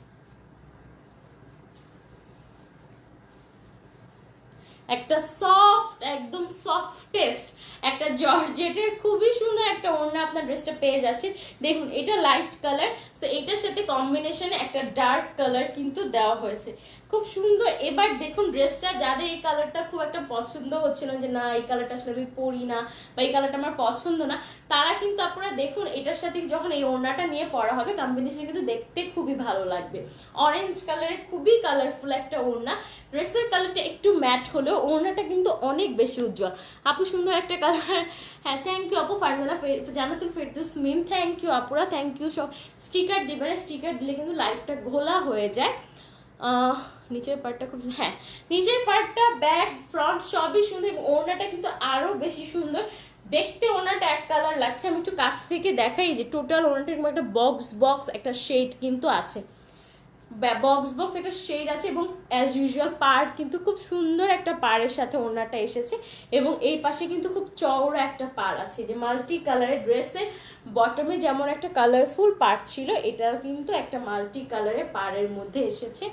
একটা সফট, একদম সফটেস্ট একটা জর্জেটের খুবই সুন্দর একটা ওড়না আপনার ড্রেসটা পেয়ে যাচ্ছে। দেখুন এটা লাইট কালার, তো এটার সাথে কম্বিনেশনে একটা ডার্ক কালার কিন্তু দেওয়া হয়েছে, খুব সুন্দর। এবার দেখুন ড্রেসটা, যাদের এই কালারটা খুব একটা পছন্দ হচ্ছে না, যে না এই কালারটা আসলে আমি পরি না বা এই কালারটা আমার পছন্দ না, তারা কিন্তু আপনারা দেখুন এটার সাথে যখন এই ওড়নাটা নিয়ে পরা হবে কম্বিনেশন কিন্তু দেখতে খুবই ভালো লাগবে। অরেঞ্জ কালারের খুবই কালারফুল একটা ওড়না, ড্রেসের কালারটা একটু ম্যাট হলেও ওড়নাটা কিন্তু অনেক বেশি উজ্জ্বল। আপু সুন্দর একটা কালার। হ্যাঁ, থ্যাংক ইউ আপু। ফারজানা জান্নাতুল ফেরদৌস মিম, থ্যাংক ইউ আপুরা, থ্যাংক ইউ। সব স্টিকার দিবেন, স্টিকার দিলে কিন্তু লাইফটা ঘোলা হয়ে যায়। নিচের পার্টটা খুব, হ্যাঁ নিচের পার্টটা ব্যাক ফ্রন্ট সবই সুন্দর, এবং ওড়নাটা কিন্তু আরো বেশি সুন্দর দেখতে। ওড়নাটা এক কালার লাগছে, আমি একটু কাছ থেকে দেখাই যে টোটাল ওড়নাটা একটা বক্স একটা শেড কিন্তু আছে, বক্স একটা শেড আছে, এবং অ্যাজ ইউজুয়াল পাড় কিন্তু খুব সুন্দর একটা পাড়ের সাথে ওড়নাটা এসেছে, এবং এই পাশে কিন্তু খুব চওড়া একটা পাড় আছে। যে মাল্টি কালারের ড্রেসের বটমে যেমন একটা কালারফুল পাড় ছিল, এটাও কিন্তু একটা মাল্টি কালারের পাড়ের মধ্যে এসেছে।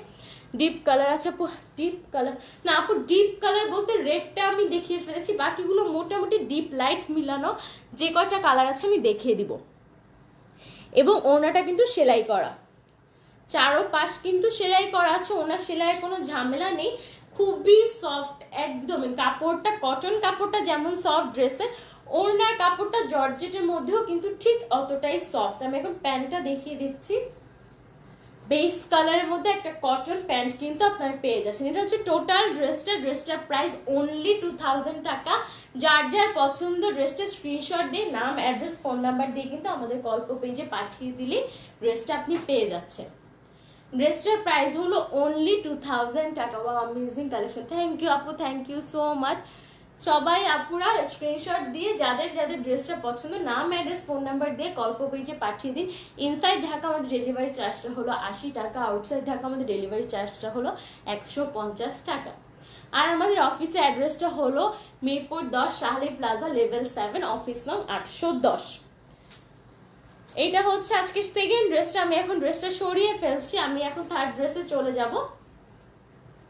ডিপ কালার আছে আপু, ডিপ কালার না আপু, ডিপ কালার বলতে রেডটা আমি দেখিয়ে ফেলেছি, বাকিগুলো মোটামুটি ডিপ লাইট মিলানো যে কয়টা কালার আছে আমি দেখিয়ে দিব। এবং ওড়নাটা কিন্তু সেলাই করা, চারো পাশ কিন্তু সেলাই করা আছে, ওনার সেলাইয়ের কোনো ঝামেলা নেই, খুবই সফট একদমই। কাপড়টা কটন কাপড়টা যেমন সফট ড্রেসের, ওড়নার কাপড়টা জর্জেটের মধ্যেও কিন্তু ঠিক অতটাই সফট। আমি এখন প্যান্টটা দেখিয়ে দিচ্ছি। বেস কালারের মধ্যে একটা কটন প্যান্ট কিন্তু আপনারা পেয়ে যাচ্ছেন। এটা হচ্ছে টোটাল ড্রেসটার প্রাইস অনলি 2000 টাকা। যার যার পছন্দ ড্রেসটা স্ক্রিনশট দিয়ে নাম, অ্যাড্রেস, ফোন নাম্বার দিয়ে কিন্তু আমাদের গল্প পেজে পাঠিয়ে দিলে ড্রেসটা আপনি পেয়ে যাচ্ছেন। ড্রেসটার প্রাইস হলো অনলি 2000 টাকা। Wow, amazing collection. Thank you আপু, থ্যাংক ইউ সো মাচ। সবাই আপুরা স্ক্রিনশট দিয়ে যাদের যাদের ড্রেসটা পছন্দ নাম, অ্যাড্রেস, ফোন নাম্বার দিয়ে গল্প পেজে পাঠিয়ে দিন। ইনসাইড ঢাকা আমাদের ডেলিভারি চার্জটা হলো 80 টাকা, আউটসাইড ঢাকা আমাদের ডেলিভারি চার্জটা হলো 150 টাকা। আর আমাদের অফিসের অ্যাড্রেসটা হলো Mirpur 10 Shahli plaza level 7, office নং 810। এইটা হচ্ছে আজকে সেকেন্ড ড্রেসটা। আমি এখন ড্রেসটা সরিয়ে ফেলছি, আমি এখন থার্ড ড্রেসে চলে যাব।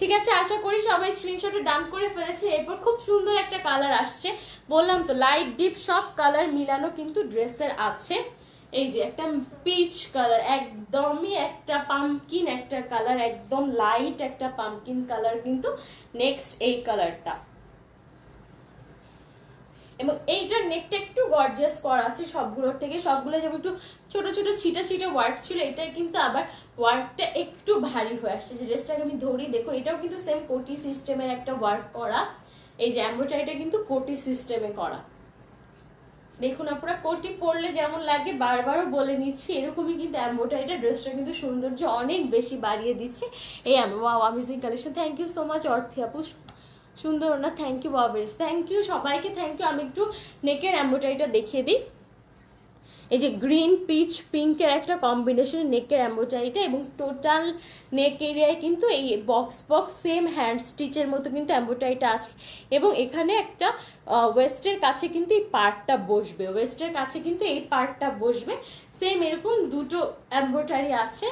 ঠিক আছে, আশা করি সবাই স্ক্রিনশটে ডান করে ফেলেছে। এরপর খুব সুন্দর একটা কালার আসছে, বললাম তো লাইট ডিপ সব কালার মিলানো কিন্তু ড্রেসের আছে। এই যে একটা পিচ কালার, একদমই একটা পাম্পকিন একটা কালার, একদম লাইট একটা পাম্পকিন কালার কিন্তু নেক্সট এই কালারটা। এবং এইটার নেকটা একটু গর্জিয়াস করা আছে সবগুলোর থেকে, সবগুলো যেমন একটু ছোট ছোট ছিটা ছিটা ওয়ার্ক ছিল, এটাই কিন্তু আবার ওয়ার্কটা একটু ভারী হয়ে আসছে। যে ড্রেসটাকে আমি ধরি, দেখো এটাও কিন্তু সেম কোটি সিস্টেমের একটা ওয়ার্ক করা। এই যে এমব্রয়ডারিটা কিন্তু কোটি সিস্টেমে করা। দেখুন আপনারা কোটি পরলে যেমন লাগে, বারবারও বলে নিচ্ছি, এরকমই কিন্তু এমব্রয়ডারিটা ড্রেসটা কিন্তু সৌন্দর্য অনেক বেশি বাড়িয়ে দিচ্ছে। এই wow, amazing collection. Thank you so much Orthi আপু, সুন্দর না? Thank you babes, thank you সবাইকে, থ্যাংক ইউ। আমি একটু নেকের এমব্রয়ডারিটা দেখিয়ে দিই। এই যে গ্রিন পিচ পিঙ্কের একটা কম্বিনেশন নেকের এমব্রয়ডারিটা, এবং টোটাল নেক এরিয়ায় কিন্তু এই বক্স সেম হ্যান্ড স্টিচের মতো কিন্তু এমব্রয়ডারিটা আছে। এবং এখানে একটা ওয়েস্টের কাছে কিন্তু এই পার্টটা বসবে, ওয়েস্টের কাছে কিন্তু এই পার্টটা বসবে, সেম এরকম দুটো এমব্রয়ডারি আছে।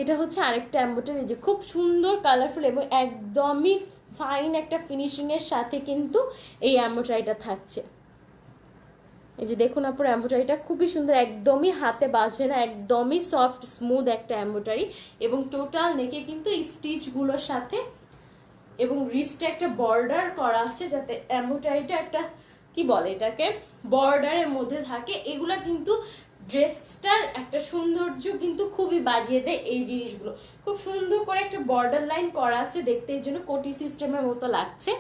এটা হচ্ছে আরেকটা এমব্রয়ডারি, যে খুব সুন্দর কালারফুল এবং একদমই ফাইন একটা ফিনিশিং এর সাথে কিন্তু এই এমব্রয়ডারিটা থাকছে। এই যে দেখুন আপুর এমব্রয়ডারিটা খুবই সুন্দর, একদমই হাতে বাজে না, একদমই সফট স্মুথ একটা এমব্রয়ডারি। এবং টোটাল নেকে কিন্তু এই স্টিচগুলোর সাথে এবং রিস্টে একটা বর্ডার করা আছে, যাতে এমব্রয়ডারিটা একটা কি বলে এটাকে বর্ডারের মধ্যে থাকে। এগুলা কিন্তু ড্রেসটার একটা সৌন্দর্য কিন্তু খুবই বাড়িয়ে দেয়। এই জিনিসগুলো খুব সুন্দর করে একটা বর্ডার লাইন করা আছে, দেখতে এর জন্য কোটি সিস্টেমের মতো লাগছে।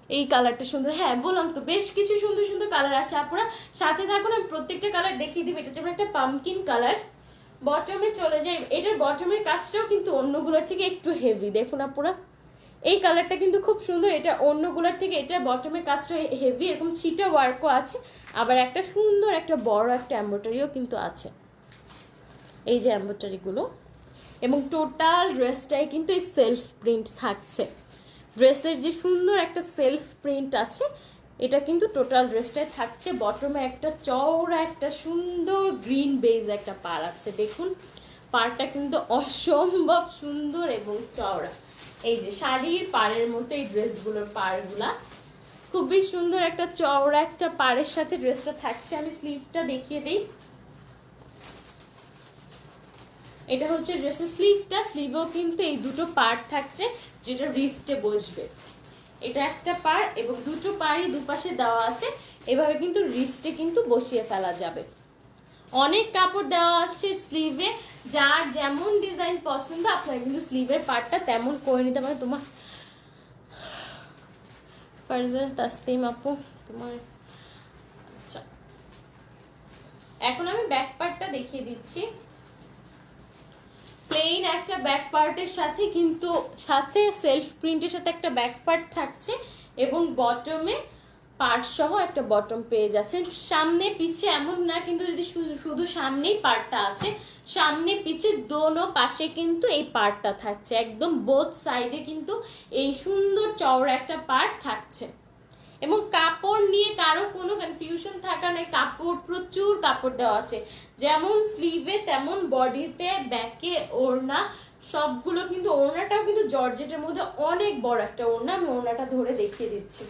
এই কালারটা সুন্দর, হ্যাঁ বললাম তো বেশ কিছু সুন্দর সুন্দর কালার আছে। আপনারা সাথে থাকুন, আমি প্রত্যেকটা কালার দেখিয়ে দিবি। এটা যেমন একটা পামকিন কালার, বটমে চলে যায়। এটার বটমের কাজটাও কিন্তু অন্যগুলোর থেকে একটু হেভি, দেখুন আপনারা এই কালারটা কিন্তু খুব সুন্দর। এটা অন্যগুলোর থেকে এটা বটমের কাজটা হেভি, এরকম ছিটা ওয়ার্কও আছে, আবার একটা সুন্দর একটা বড় একটা এমব্রয়ডারিও কিন্তু আছে, এই যে এমব্রয়ডারিগুলো। এবং টোটাল ড্রেসটাই কিন্তু এই সেলফ প্রিন্ট থাকছে। ড্রেসের যে সুন্দর একটা সেলফ প্রিন্ট আছে, এটা কিন্তু টোটাল ড্রেসটাই থাকছে। বটমে একটা চওড়া একটা সুন্দর গ্রিন বেজ একটা পাড় আছে, দেখুন পাড়টা কিন্তু অসম্ভব সুন্দর এবং চওড়া। এই যে শাড়ির পাড়ের মতো এই ড্রেসগুলোর পাড়গুলা খুবই সুন্দর, একটা চওড়া একটা পাড়ের সাথে ড্রেসটা থাকছে। আমি স্লিভটা দেখিয়ে দিই। এটা হচ্ছে ড্রেসের স্লিভটা, স্লিভেও কিন্তু এই দুটো পার্ট থাকছে যেটা রিস্টে বসবে। এটা একটা পার এবং দুটো পাড়ই দুপাশে দেওয়া আছে, এভাবে কিন্তু রিস্টে কিন্তু বসিয়ে ফেলা যাবে। অনেক কাপড় দেওয়া আছে স্লিভে, যার যেমন ডিজাইন পছন্দ আপনারা কিন্তু স্লিভের পার্টটা তেমন করে নিতে পারেন। তোমার ফারজানা তাসলিম আপু তোমার, আচ্ছা এখন আমি ব্যাক পার্টটা দেখিয়ে দিচ্ছি। প্লেন একটা ব্যাক পার্টের সাথে কিন্তু সাথে সেলফ প্রিন্টের সাথে একটা ব্যাক পার্ট থাকছে এবং বটমে পার্ট সহ একটা বটম পেয়ে যাচ্ছেন। সামনে পিছে এমন না কিন্তু, যদি শুধু সামনেই পার্টটা আছে, সামনে পিছে দোনো পাশে কিন্তু এই পার্টটা থাকছে, একদম বোথ সাইডে কিন্তু এই সুন্দর চওড়া একটা পার্ট থাকছে। এবং কাপড় নিয়ে কারো কোনো কনফিউশন থাকা নয়, কাপড় প্রচুর কাপড় দেওয়া আছে, যেমন স্লিভে তেমন বডিতে ব্যাকে ওড়না সবগুলো কিন্তু। ওড়নাটাও কিন্তু জর্জেটের মধ্যে অনেক বড় একটা ওড়না, আমি ওড়নাটা ধরে দেখিয়ে দিচ্ছি।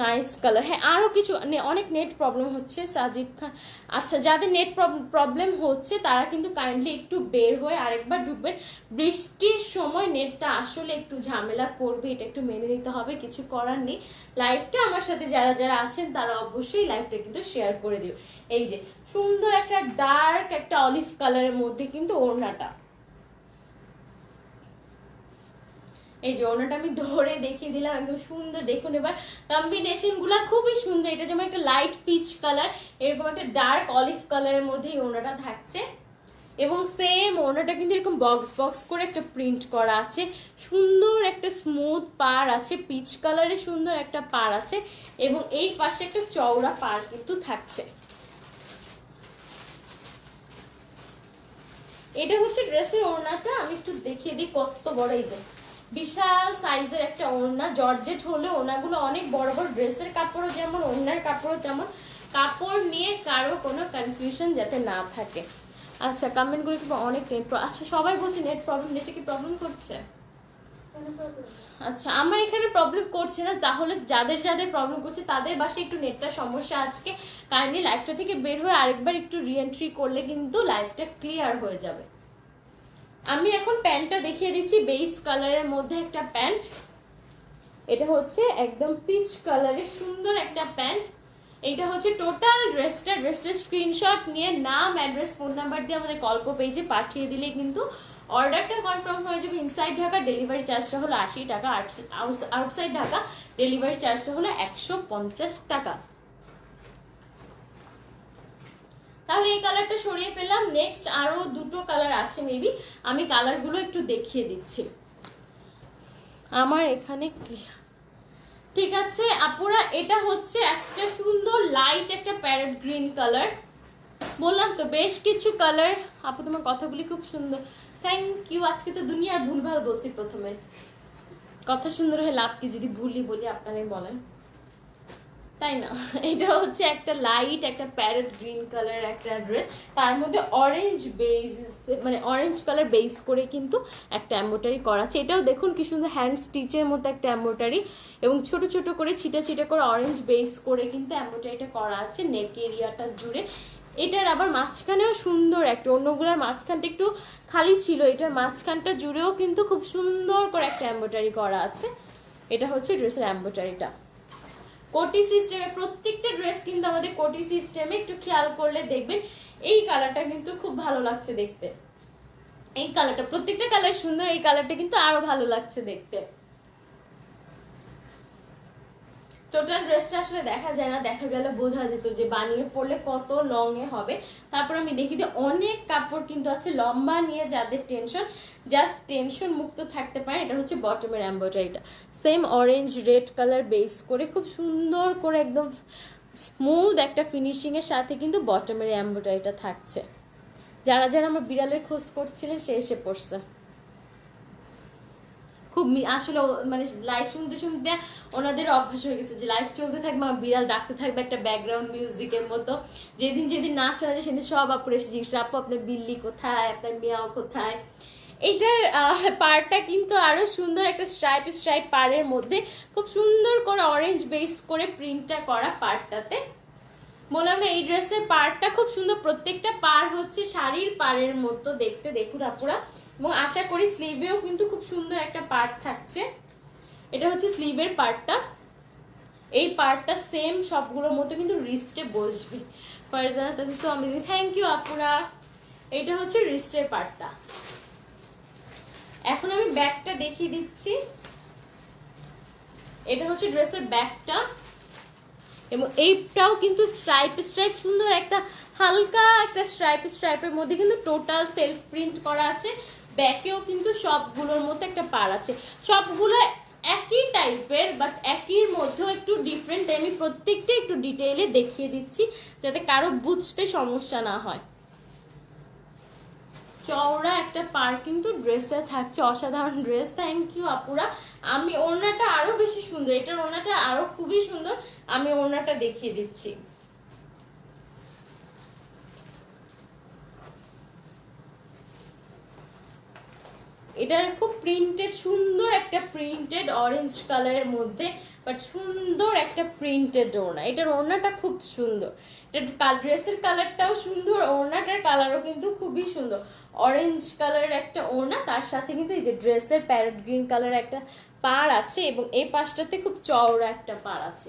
Nice colour. হ্যাঁ আরো কিছু অনেক নেট প্রবলেম হচ্ছে সাজিদ খান। আচ্ছা যাদের নেট প্রবলেম হচ্ছে তারা কিন্তু কাইন্ডলি একটু বের হয়ে আরেকবার ঢুকবেন। বৃষ্টির সময় নেটটা আসলে একটু ঝামেলা করবে, এটা একটু মেনে নিতে হবে, কিছু করার নেই। লাইভটা আমার সাথে যারা যারা আছেন তারা অবশ্যই লাইভটা কিন্তু শেয়ার করে দিও। এই যে সুন্দর একটা ডার্ক একটা অলিভ কালারের মধ্যে কিন্তু ওড়নাটা, এই যে ওড়নাটা আমি ধরে দেখিয়ে দিলাম, একদম সুন্দর। দেখুন এবার কম্বিনেশন গুলা খুবই সুন্দর। এটা যেমন একটা লাইট পিচ কালার, এরকম একটা ডার্ক অলিভ কালারের মধ্যে এই ওড়নাটা থাকছে। এবং সেম ওড়নাটা কিন্তু এরকম বক্স বক্স করে একটা প্রিন্ট করা আছে, সুন্দর একটা স্মুথ পাড় আছে, পিচ কালারের সুন্দর একটা পাড় আছে এবং এই পাশে একটা চওড়া পাড় কিন্তু থাকছে। এটা হচ্ছে ড্রেসের ওড়নাটা, আমি একটু দেখিয়ে দিই কত বড়। এই যে বিশাল সাইজের একটা ওড়না, জর্জেট হলে ওড়নাগুলো অনেক বড় বড়। ড্রেসের কাপড়ও যেমন ওড়নার কাপড়ও তেমন, কাপড় নিয়ে কারো কোনো কনফিউশন যাতে না থাকে। আচ্ছা কমেন্টগুলো কি অনেক নেট, আচ্ছা সবাই বলছে নেট প্রবলেম, নেটে কি প্রবলেম করছে? আচ্ছা আমার এখানে প্রবলেম করছে না, তাহলে যাদের যাদের প্রবলেম করছে তাদের বাসায় একটু নেটটা সমস্যা আজকে। কাইন্ডলি লাইভটা থেকে বের হয়ে আরেকবার একটু রিএন্ট্রি করলে কিন্তু লাইভটা ক্লিয়ার হয়ে যাবে। আমি এখন প্যান্টটা দেখিয়ে দিচ্ছি, বেস কালারের মধ্যে একটা প্যান্ট। এটা হচ্ছে একদম পিচ কালারের সুন্দর একটা প্যান্ট। এটা হচ্ছে টোটাল ড্রেসটা। ড্রেসটার স্ক্রিনশট নিয়ে নাম অ্যাড্রেস ফোন নাম্বার দিয়ে আমাদের গল্প পেজে পাঠিয়ে দিলে কিন্তু অর্ডারটা কনফার্ম হয়ে যাবে। ইনসাইড ঢাকা ডেলিভারি চার্জটা হলো 80 টাকা, আউটসাইড ঢাকা ডেলিভারি চার্জটা হলো 150 টাকা। তাহলে এই কালারটা সরিয়ে ফেললাম। নেক্সট আরো দুটো কালার আছে, মেবি আমি কালারগুলো একটু দেখিয়ে দিচ্ছি আমার এখানে। ঠিক আছে আপুরা, এটা হচ্ছে একটা সুন্দর লাইট একটা প্যারট গ্রিন কালার। বললাম তো বেশ কিছু কালার। আপু তোমার কথাগুলি খুব সুন্দর, থ্যাংক ইউ। আজকে তো দুনিয়ার ভুলভাল বলছি প্রথমে, কথা সুন্দর হয়ে লাভ কি, যদি ভুলই বলি আপনারাই বলেন। তাই না? এটা হচ্ছে একটা লাইট একটা প্যারেট গ্রিন কালার একটা ড্রেস, তার মধ্যে অরেঞ্জ বেস, মানে অরেঞ্জ কালার বেস করে কিন্তু একটা এমব্রয়ডারি করা আছে। এটাও দেখুন কি সুন্দর হ্যান্ড স্টিচের মতো একটা এমব্রয়ডারি, এবং ছোট ছোট করে ছিটা ছিটা করে অরেঞ্জ বেস করে কিন্তু এমব্রয়ডারিটা করা আছে নেক এরিয়াটা জুড়ে। এটার আবার মাঝখানেও সুন্দর একটা, অন্যগুলোর মাঝখানটা একটু খালি ছিল, এটার মাঝখানটা জুড়েও কিন্তু খুব সুন্দর করে একটা এমব্রয়ডারি করা আছে। এটা হচ্ছে ড্রেসের এমব্রয়ডারিটা। কোটি সিস্টেমে প্রত্যেকটা ড্রেস কিন্তু আমাদের কোটি সিস্টেমে, একটু খেয়াল করলে দেখবেন এই কালারটা কিন্তু খুব ভালো লাগছে দেখতে। এই কালারটা, প্রত্যেকটা কালার সুন্দর, এই কালারটা কিন্তু আরো ভালো লাগছে দেখতে। টোটাল ড্রেসটা আসলে দেখা যায় না, দেখা গেলে বোঝা যেত যে বানিয়ে পড়লে কত লং এ হবে। তারপর আমি দেখি যে অনেক কাপড় কিন্তু আছে লম্বা নিয়ে, যাদের টেনশন, জাস্ট টেনশন মুক্ত থাকতে পারে। এটা হচ্ছে বটমের এমব্রয়ডারিটা, same orange red colour base করে খুব সুন্দর করে একদম স্মুথ একটা ফিনিশিং এর সাথে কিন্তু বটমের এমব্রয়ডারিটা থাকছে। যারা যারা আমার বিড়ালের খোঁজ করছিলেন সে এসে পড়ছে। খুব আসলে মানে লাইভ শুনতে শুনতে ওনাদের অভ্যাস হয়ে গেছে যে লাইভ চলতে থাকবে আমার বিড়াল ডাকতে থাকবে একটা ব্যাকগ্রাউন্ড মিউজিকের মতো। যেদিন যেদিন না শোনা যায় সেদিন সব আপুর এসে জিজ্ঞেস, আপু আপনার বিল্লি কোথায়, আপনার মিয়াও কোথায়। এইটার পাড়টা কিন্তু আরো সুন্দর, একটা স্ট্রাইপ স্ট্রাইপ পাড়ের মধ্যে খুব সুন্দর করে অরেঞ্জ বেস করে প্রিন্টটা করা পাড়টাতে। বললাম না এই ড্রেসের পাড়টা খুব সুন্দর, প্রত্যেকটা পাড় হচ্ছে শাড়ির পাড়ের মতো দেখতে, দেখুন আপুরা। এবং আশা করি স্লিভেও কিন্তু খুব সুন্দর একটা পার্ট থাকছে। এটা হচ্ছে স্লিভের পার্টটা, এই পার্টটা সেম সবগুলোর মতো কিন্তু রিস্টে বসবে। ফারজানা তাফিসা অমিজি, থ্যাংক ইউ আপুরা। এটা হচ্ছে রিস্টের পার্টটা। এখন আমি ব্যাকটা দেখিয়ে দিচ্ছি। এটা হচ্ছে ড্রেসের ব্যাকটা, এবং এইটাও কিন্তু স্ট্রাইপ স্ট্রাইপ সুন্দর একটা হালকা একটা স্ট্রাইপ স্ট্রাইপের মধ্যে কিন্তু টোটাল সেলফ প্রিন্ট করা আছে। ব্যাকেও কিন্তু সবগুলোর মধ্যে একটা পার আছে, সবগুলো একই টাইপের বাট একই মধ্যেও একটু ডিফারেন্ট। আমি প্রত্যেকটা একটু ডিটেইলে দেখিয়ে দিচ্ছি যাতে কারো বুঝতে সমস্যা না হয়। চওড়া একটা পার কিন্তু ড্রেসে থাকছে, অসাধারণ ড্রেস। থ্যাংক ইউ আপুরা। আমি ওড়নাটা আরো বেশি সুন্দর, এটার ওড়নাটা আরো খুবই সুন্দর, আমি ওড়নাটা দেখিয়ে দিচ্ছি। এটার খুব প্রিন্টেড সুন্দর একটা প্রিন্টেড অরেঞ্জ কালারের মধ্যে বাট সুন্দর একটা প্রিন্টেড ওড়না। এটার ওড়নাটা খুব সুন্দর, এটা ড্রেসের কালারটাও সুন্দর, ওড়নাটার কালারও কিন্তু খুবই সুন্দর। অরেঞ্জ কালারের একটা ওড়না, তার সাথে কিন্তু এই যে ড্রেসের প্যারট গ্রিন কালারের একটা পাড় আছে, এবং এই পাশটাতে খুব চওড়া একটা পাড় আছে।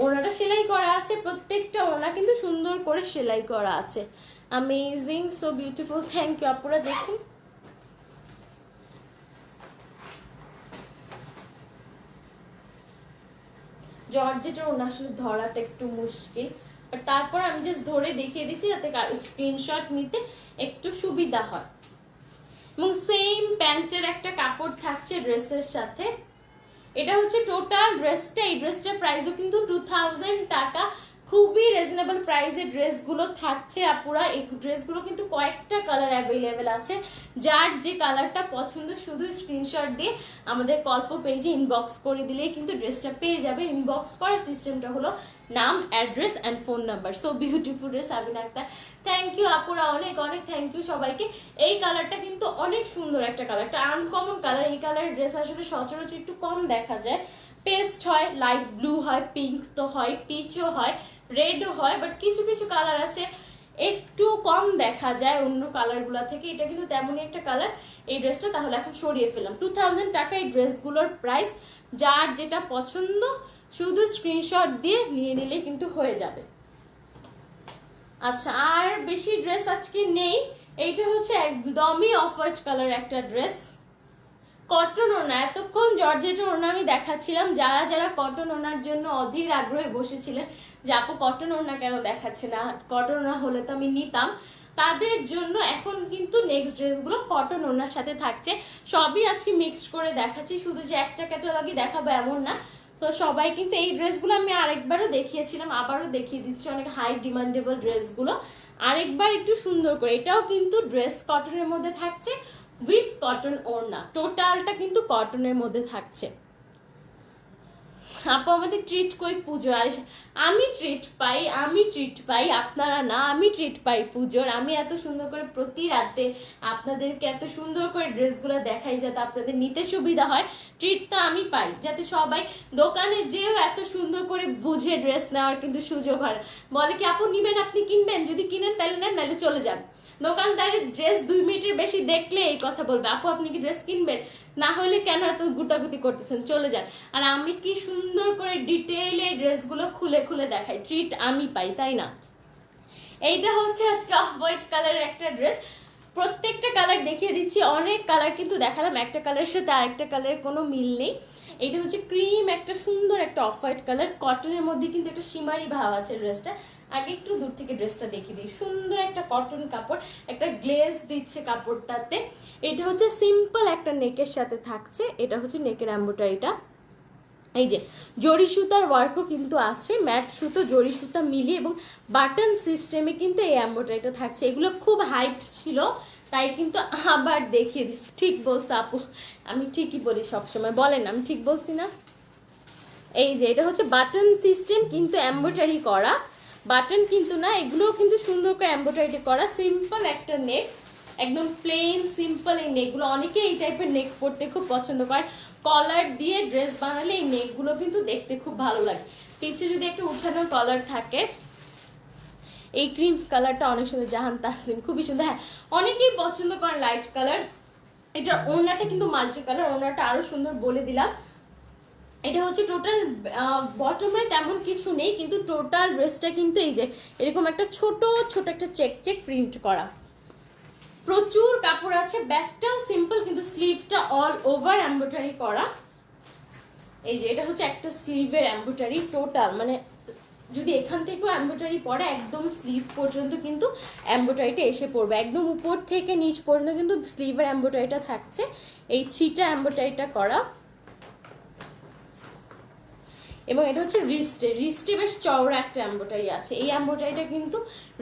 ওড়নাটা সেলাই করা আছে, প্রত্যেকটা ওড়না কিন্তু সুন্দর করে সেলাই করা আছে। Amazing, so beautiful. Thank you আপুরা। দেখুন জর্জেটের ওড়না আসলে ধরাটা একটু মুশকিল, বাট তারপর আমি জাস্ট ধরে দেখিয়ে দিচ্ছি যাতে স্ক্রিনশট নিতে একটু সুবিধা হয়। এবং সেম প্যান্টের একটা কাপড় থাকছে ড্রেসের সাথে। এটা হচ্ছে টোটাল ড্রেসটা, এই ড্রেসটার প্রাইসও কিন্তু 2000 টাকা, খুবই রিজনেবল প্রাইসে ড্রেসগুলো থাকছে আপুরা। এই ড্রেসগুলো কিন্তু কয়েকটা কালার অ্যাভেলেবেল আছে, যার যে কালারটা পছন্দ শুধু স্ক্রিনশট দিয়ে আমাদের কল্প পেজে ইনবক্স করে দিলেই কিন্তু ড্রেসটা পেয়ে যাবে। ইনবক্স করার সিস্টেমটা হলো নাম, address and phone number. So beautiful dress Abina Akter, thank you আপুরা, অনেক অনেক থ্যাংক ইউ সবাইকে। এই কালারটা কিন্তু অনেক সুন্দর একটা কালার, একটা আনকমন কালার। এই কালারের ড্রেস আসলে সচরাচর একটু কম দেখা যায়, পেস্ট হয়, লাইট ব্লু হয়, পিঙ্ক তো হয়, পিচও হয়, রেডও হয়, বাট কিছু কিছু কালার আছে একটু কম দেখা যায় অন্য কালারগুলো থেকে। এটা কিন্তু তেমনই একটা কালার এই ড্রেসটা। তাহলে এখন সরিয়ে ফেললাম 2000 টাকা এই ড্রেসগুলোর প্রাইস। যার যেটা পছন্দ শুধু স্ক্রিনশট দিয়ে নিয়ে নিলে কিন্তু হয়ে যাবে। আচ্ছা, আর বেশি ড্রেস আজকে নেই। এইটা হচ্ছে একদমই অফ হোয়াইট কালার একটা ড্রেস, কটন ওড়না। এতক্ষণ জর্জেট ওড়না আমি দেখাচ্ছিলাম, যারা যারা কটন ওড়নার জন্য অধীর আগ্রহে বসেছিলেন যে আপু কটন ওড়না কেন দেখাচ্ছে না, কটন ওড়না হলে তো আমি নিতাম, তাদের জন্য এখন কিন্তু নেক্সট ড্রেসগুলো কটন ওড়নার সাথে থাকছে। সবই আজকে মিক্সড করে দেখাচ্ছি, শুধু যে একটা ক্যাটালগই দেখাবো এমন না। তো সবাই কিন্তু এই ড্রেসগুলো আমি আরেকবারও দেখিয়েছিলাম, আবারও দেখিয়ে দিচ্ছি, অনেক হাই ডিমান্ডেবল ড্রেসগুলো আরেকবার একটু সুন্দর করে। এটাও কিন্তু ড্রেস কটনের মধ্যে থাকছে উইথ কটন ওড়না, টোটালটা কিন্তু কটনের মধ্যে থাকছে। আপু আমাদের ট্রিট কই পুজো, আর আমি ট্রিট পাই, আপনারা না, আমি ট্রিট পাই পুজোর। আমি এত সুন্দর করে প্রতি রাতে আপনাদেরকে এত সুন্দর করে ড্রেসগুলো দেখাই যাতে আপনাদের নিতে সুবিধা হয়, ট্রিট তো আমি পাই, যাতে সবাই দোকানে যেও এত সুন্দর করে বুঝে ড্রেস নেওয়ার কিন্তু সুযোগ হয়। বলে কি আপু নিবেন, আপনি কিনবেন, যদি কিনেন তাহলে নেন, নাহলে চলে যান। দোকানদারের ড্রেস 2 মিনিটের বেশি দেখলে এই কথা বলবে, আপু আপনি কি ড্রেস কিনবেন, না হলে কেন এত গুতাগুতি করতেছেন, চলে যান। আর আমি কি সুন্দর করে ডিটেইলে ড্রেসগুলো খুলে খুলে দেখাই, ট্রিট আমি পাই, তাই না? এইটা হচ্ছে আজকে অফ হোয়াইট কালারের একটা ড্রেস, প্রত্যেকটা কালার দেখিয়ে দিচ্ছি, অনেক কালার কিন্তু দেখালাম, একটা কালারের সাথে আরেকটা কালারের কোনো মিল নেই। এটা হচ্ছে ক্রিম একটা সুন্দর একটা অফ হোয়াইট কালার, কটনের মধ্যে কিন্তু একটা শিমারি ভাব আছে ড্রেসটা। আগে একটু দূর থেকে ড্রেসটা দেখিয়ে দিই, সুন্দর একটা কটন কাপড়, একটা গ্লেজ দিচ্ছে কাপড়টাতে। এটা হচ্ছে সিম্পল একটা নেকের সাথে থাকছে, এটা হচ্ছে নেকের এমব্রয়ডারিটা, এই যে জরি সুতার ওয়ার্কও কিন্তু আছে, ম্যাট সুতো জরি সুতা মিলিয়ে, এবং বাটন সিস্টেমে কিন্তু এই এমব্রয়ডারিটা থাকছে। এগুলো খুব হাইপ ছিল, তাই কিন্তু আবার দেখিয়ে, ঠিক বলছে আপু, আমি ঠিকই বলি সবসময়, বলেন আমি ঠিক বলছি না? এই যে এটা হচ্ছে বাটন সিস্টেম কিন্তু এমব্রয়ডারি করা, বাটন কিন্তু না, এগুলোও কিন্তু সুন্দর করে এমব্রয়ডারি করা, সিম্পল একটা নেক, একদম প্লেন সিম্পল এই নেকগুলো, অনেকে এই টাইপের নেক পরতে খুব পছন্দ করে, কলার দিয়ে ড্রেস বানালে এই নেকগুলো কিন্তু দেখতে খুব ভালো লাগে, পিছে যদি একটু উঠানো কলার থাকে। এই ক্রিম কালারটা অনেক সুন্দর, জাহান তাসলিম, খুবই সুন্দর। হ্যাঁ, অনেকেই পছন্দ করেন লাইট কালার। এটার ওড়নাটা কিন্তু মাল্টি কালার, ওড়নাটা আরো সুন্দর বলে দিলাম। এটা হচ্ছে টোটাল বটমে তেমন কিছু নেই, কিন্তু টোটাল ড্রেসটা কিন্তু এই যে এরকম একটা ছোট ছোট একটা চেক চেক প্রিন্ট করা, প্রচুর কাপড় আছে। ব্যাকটাও সিম্পল কিন্তু স্লিভটা অল ওভার এমব্রয়ডারি করা। এই যে এটা হচ্ছে একটা স্লিভের এমব্রয়ডারি টোটাল, মানে যদি এখান থেকেও এমব্রয়ডারি পরে একদম স্লিভ পর্যন্ত কিন্তু এমব্রয়ডারিটা এসে পড়বে, একদম উপর থেকে নিচ পর্যন্ত কিন্তু স্লিভের এমব্রয়ডারিটা থাকছে, এই ছিটা এমব্রয়ডারিটা করা। এবং এটা হচ্ছে রিস্টে বেশ চওড়া একটা এমব্রয়ডারি আছে, এই এমব্রয়ডারিটা কিন্তু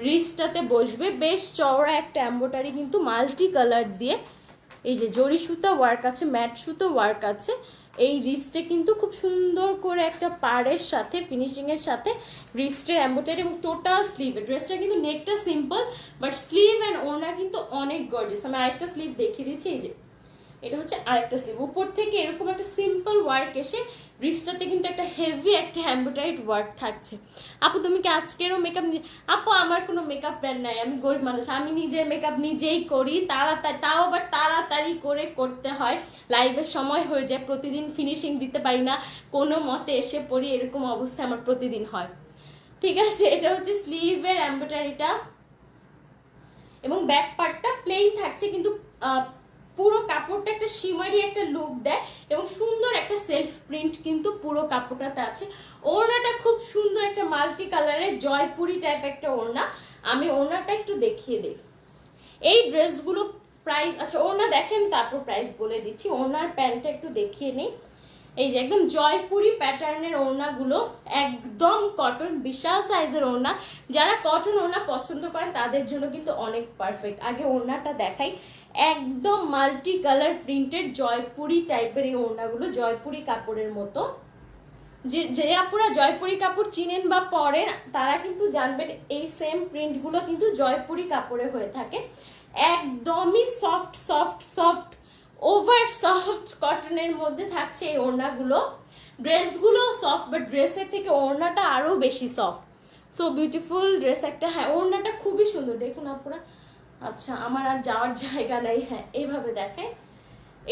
রিস্টটাতে বসবে, বেশ চওড়া একটা এমব্রয়ডারি কিন্তু মাল্টি কালার দিয়ে, এই যে জরি সুতা ওয়ার্ক আছে, ম্যাট সুতো ওয়ার্ক আছে, এই রিস্টে কিন্তু খুব সুন্দর করে একটা পাড়ের সাথে ফিনিশিং এর সাথে রিস্টের এমব্রয়ডারি, এবং টোটাল স্লিভ, ড্রেসটা কিন্তু নেকটা সিম্পল বাট স্লিভ এন্ড ওড়না কিন্তু অনেক গর্জিয়াস। আমি আরেকটা স্লিভ দেখিয়ে দিচ্ছি, এই যে এটা হচ্ছে আরেকটা স্লিভ, উপর থেকে এরকম একটা সিম্পল ওয়ার্ক এসে রিস্টটাতে কিন্তু একটা হেভি একটা এমব্রয়ডারিড ওয়ার্ক থাকছে। আপু তুমি কি আজকেরও মেকআপ? আপু আমার কোনো মেকআপ ব্র্যান্ড নাই, আমি গরিব মানুষ, আমি নিজের মেকআপ নিজেই করি, তাড়াতাড়ি, তাও আবার তাড়াতাড়ি করে করতে হয়, লাইভের সময় হয়ে যায়, প্রতিদিন ফিনিশিং দিতে পারি না, কোনো মতে এসে পড়ি, এরকম অবস্থা আমার প্রতিদিন হয়। ঠিক আছে, এটা হচ্ছে স্লিভের এমব্রয়ডারিটা, এবং ব্যাক পার্টটা প্লেন থাকছে, কিন্তু পুরো কাপড়টা একটা শিমারি একটা লুক দেয়, এবং সুন্দর একটা সেলফ প্রিন্ট কিন্তু পুরো কাপড়টাতে আছে। ওড়নাটা খুব সুন্দর একটা মাল্টি কালারের জয়পুরি টাইপ একটা ওড়না, আমি ওড়নাটা একটু দেখিয়ে দিই। এই ড্রেসগুলো প্রাইস, আচ্ছা ওড়না দেখেন তারপর প্রাইস বলে দিচ্ছি, ওড়নার প্যান্টটা একটু দেখিয়ে নিই। এই যে একদম জয়পুরি প্যাটার্নের ওড়নাগুলো, একদম কটন, বিশাল সাইজের ওড়না, যারা কটন ওড়না পছন্দ করেন তাদের জন্য কিন্তু অনেক পারফেক্ট। আগে ওড়নাটা দেখাই, একদম মাল্টি কালার প্রিন্টেড জয়পুরি টাইপের এই ওড়নাগুলো, জয়পুরি কাপড়ের মতো। যে আপুরা জয়পুরি কাপড় চিনেন বা পরেন তারা কিন্তু জানবেন এই সেম প্রিন্টগুলো কিন্তু জয়পুরি কাপড়ে হয়ে থাকে, একদমই soft soft soft over soft কটনের মধ্যে থাকছে এই ওড়নাগুলো। ড্রেসগুলো সফট, বাট ড্রেসের থেকে ওড়নাটা আরো বেশি সফট, সো বিউটিফুল ড্রেস একটা। হ্যাঁ, ওড়নাটা খুবই সুন্দর, দেখুন আপনারা। আচ্ছা আমার আর যাওয়ার জায়গা নাই, হ্যাঁ এইভাবে দেখায়।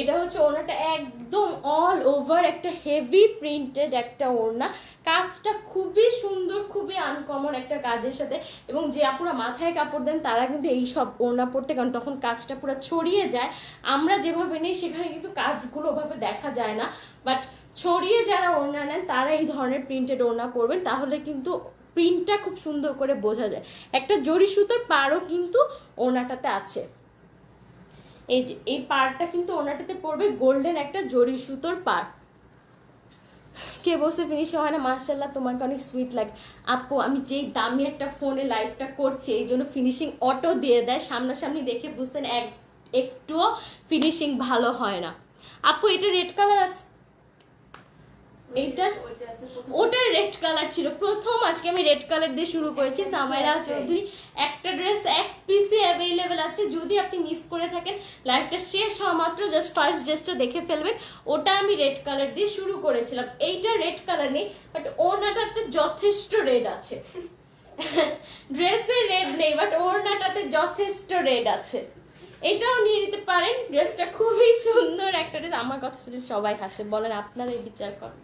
এটা হচ্ছে ওড়নাটা, একদম অল ওভার একটা হেভি প্রিন্টেড একটা ওড়না, কাজটা খুবই সুন্দর, খুবই আনকমন একটা কাজের সাথে। এবং যে আপুরা মাথায় কাপড় দেন তারা কিন্তু এই সব ওড়না পরতে, কারণ তখন কাজটা পুরো ছড়িয়ে যায়, আমরা যেভাবে নেই সেখানে কিন্তু কাজগুলো ওভাবে দেখা যায় না, বাট ছড়িয়ে যারা ওড়না নেন তারা এই ধরনের প্রিন্টেড ওড়না পরবেন, তাহলে কিন্তু প্রিন্টটা খুব সুন্দর করে বোঝা যায়। একটা জরি সুতোর পাড়ও কিন্তু ওড়নাটাতে আছে, এই যে এই পাড়টা কিন্তু ওনাটাতে পড়বে গোল্ডেন একটা জরি সুতোর পাড়। কে বসে ফিনিশিং হয় না? মাশাআল্লাহ, তোমাকে অনেক সুইট লাগে আপু। আমি যেই দামি একটা ফোনে লাইভটা করছি এই জন্য ফিনিশিং অটো দিয়ে দেয়, সামনাসামনি দেখে বুঝতেন একটুও ফিনিশিং ভালো হয় না। আপু এটা রেড কালার আছে, এইটা ওটার রেড কালার ছিল প্রথম, আজকে আমি রেড কালার দিয়ে শুরু করেছি। সামাইরা চৌধুরী একটা ড্রেস এক পিসে অ্যাভেলেবেল আছে, যদি আপনি মিস করে থাকেন লাইফটা শেষ হওয়া মাত্র জাস্ট ফার্স্ট ড্রেসটা দেখে ফেলবেন। ওটা আমি রেড কালার দিয়ে শুরু করেছিলাম, এইটা রেড কালার নেই বাট ওড়নাটাতে যথেষ্ট রেড আছে। ড্রেসে রেড নেই বাট ওড়নাটাতে যথেষ্ট রেড আছে, এটাও নিয়ে নিতে পারেন। ড্রেসটা খুবই সুন্দর একটা ড্রেস, আমার কথা শুনে সবাই হাসে, বলেন আপনারাই বিচার করেন।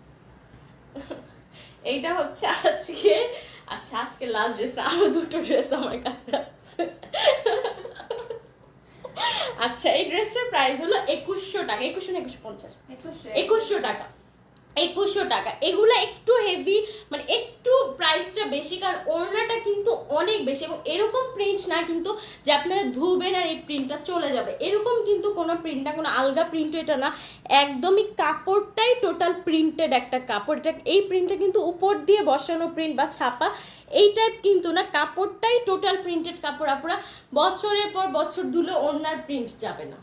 এইটা হচ্ছে আজকে, আচ্ছা আজকে লাস্ট ড্রেস, আরো দুটো ড্রেস আমার কাছে আছে। আচ্ছা এই ড্রেসটার প্রাইস হলো 2100 টাকা, 2100 না 2150, 2100 টাকা, 2100 টাকা। এগুলো একটু হেভি, মানে একটু প্রাইসটা বেশি, কারণ ওড়নাটা কিন্তু অনেক বেশি, এবং এরকম প্রিন্ট না কিন্তু যে আপনারা ধুবেন আর এই প্রিন্টটা চলে যাবে, এরকম কিন্তু কোনো প্রিন্ট না, কোনো আলগা প্রিন্ট এটা না, একদমই কাপড়টাই টোটাল প্রিন্টেড একটা কাপড়। এটা এই প্রিন্টটা কিন্তু উপর দিয়ে বসানো প্রিন্ট বা ছাপা এই টাইপ কিন্তু না, কাপড়টাই টোটাল প্রিন্টেড কাপড়। আপনারা বছরের পর বছর ধুলে ওড়নার প্রিন্ট যাবে না।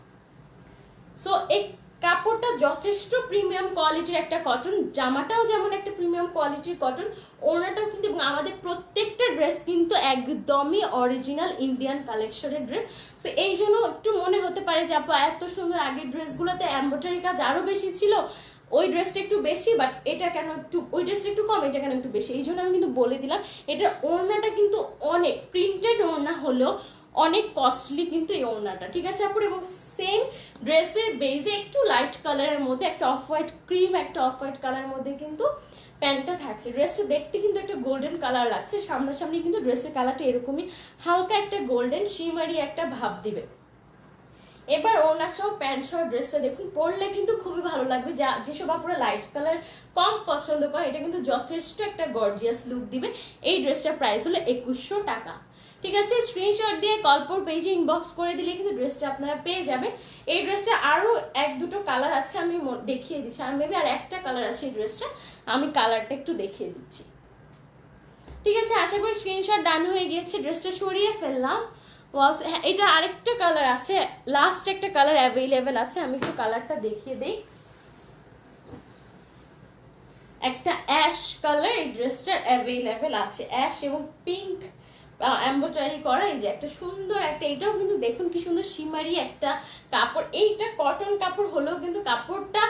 সো এই কাপড়টা যথেষ্ট প্রিমিয়াম কোয়ালিটির একটা কটন, জামাটাও যেমন একটা প্রিমিয়াম কোয়ালিটির কটন, ওড়নাটাও কিন্তু, এবং আমাদের প্রত্যেকটা ড্রেস কিন্তু একদমই অরিজিনাল ইন্ডিয়ান কালেকশনের ড্রেস। তো এই জন্য একটু মনে হতে পারে যে আপা এত সুন্দর, আগের ড্রেসগুলোতে এমব্রয়ডারি কাজ আরো বেশি ছিল, ওই ড্রেসটা একটু বেশি, বাট এটা কেন একটু, ওই ড্রেসটা একটু কম, এটা কেন একটু বেশি। এই জন্য আমি কিন্তু বলে দিলাম, এটার ওড়নাটা কিন্তু অনেক প্রিন্টেড ওড়না হলেও অনেক কস্টলি কিন্তু এই ওড়নাটা, ঠিক আছে আপুর। এবং সেম ড্রেসের বেজে একটু লাইট কালারের মধ্যে, একটা অফ হোয়াইট ক্রিম, একটা অফ হোয়াইট কালারের মধ্যে কিন্তু প্যান্টটা থাকছে। ড্রেসটা দেখতে কিন্তু একটা গোল্ডেন কালার লাগছে, সামনাসামনি কিন্তু ড্রেসের কালারটা এরকমই হালকা একটা গোল্ডেন শিমারি একটা ভাব দিবে। এবার ওড়না সহ প্যান্ট সহ ড্রেসটা দেখুন, পরলে কিন্তু খুবই ভালো লাগবে। যেসব আপুরা লাইট কালার কম পছন্দ করে, এটা কিন্তু যথেষ্ট একটা গর্জিয়াস লুক দিবে। এই ড্রেসটার প্রাইস হলো 2100 টাকা, ঠিক আছে। স্ক্রিনশট দিয়ে কলপর পেজে ইনবক্স করে দিলে কিন্তু ড্রেসটা আপনারা পেয়ে যাবেন। এই ড্রেসটা আরো এক দুটো কালার আছে, আমি দেখিয়ে দিচ্ছি, আর মেবি আর একটা কালার আছে এই ড্রেসটা, আমি কালারটা একটু দেখিয়ে দিচ্ছি, ঠিক আছে। আশা করি স্ক্রিনশট ডান হয়ে গিয়েছে। ড্রেসটা সরিয়ে ফেললাম। এটা আরেকটা কালার আছে, লাস্ট একটা কালার অ্যাভেলেবেল আছে, আমি একটু কালারটা দেখিয়ে দেই। একটা অ্যাশ কালার এই ড্রেসটার অ্যাভেলেবেল আছে, অ্যাশ এবং পিঙ্ক এমব্রয়ডারি করা। এই যে একটা সুন্দর একটা, এটাও কিন্তু দেখুন কি সুন্দর শিমারি একটা কাপড়। এইটা কটন কাপড় হলেও কিন্তু কাপড়টা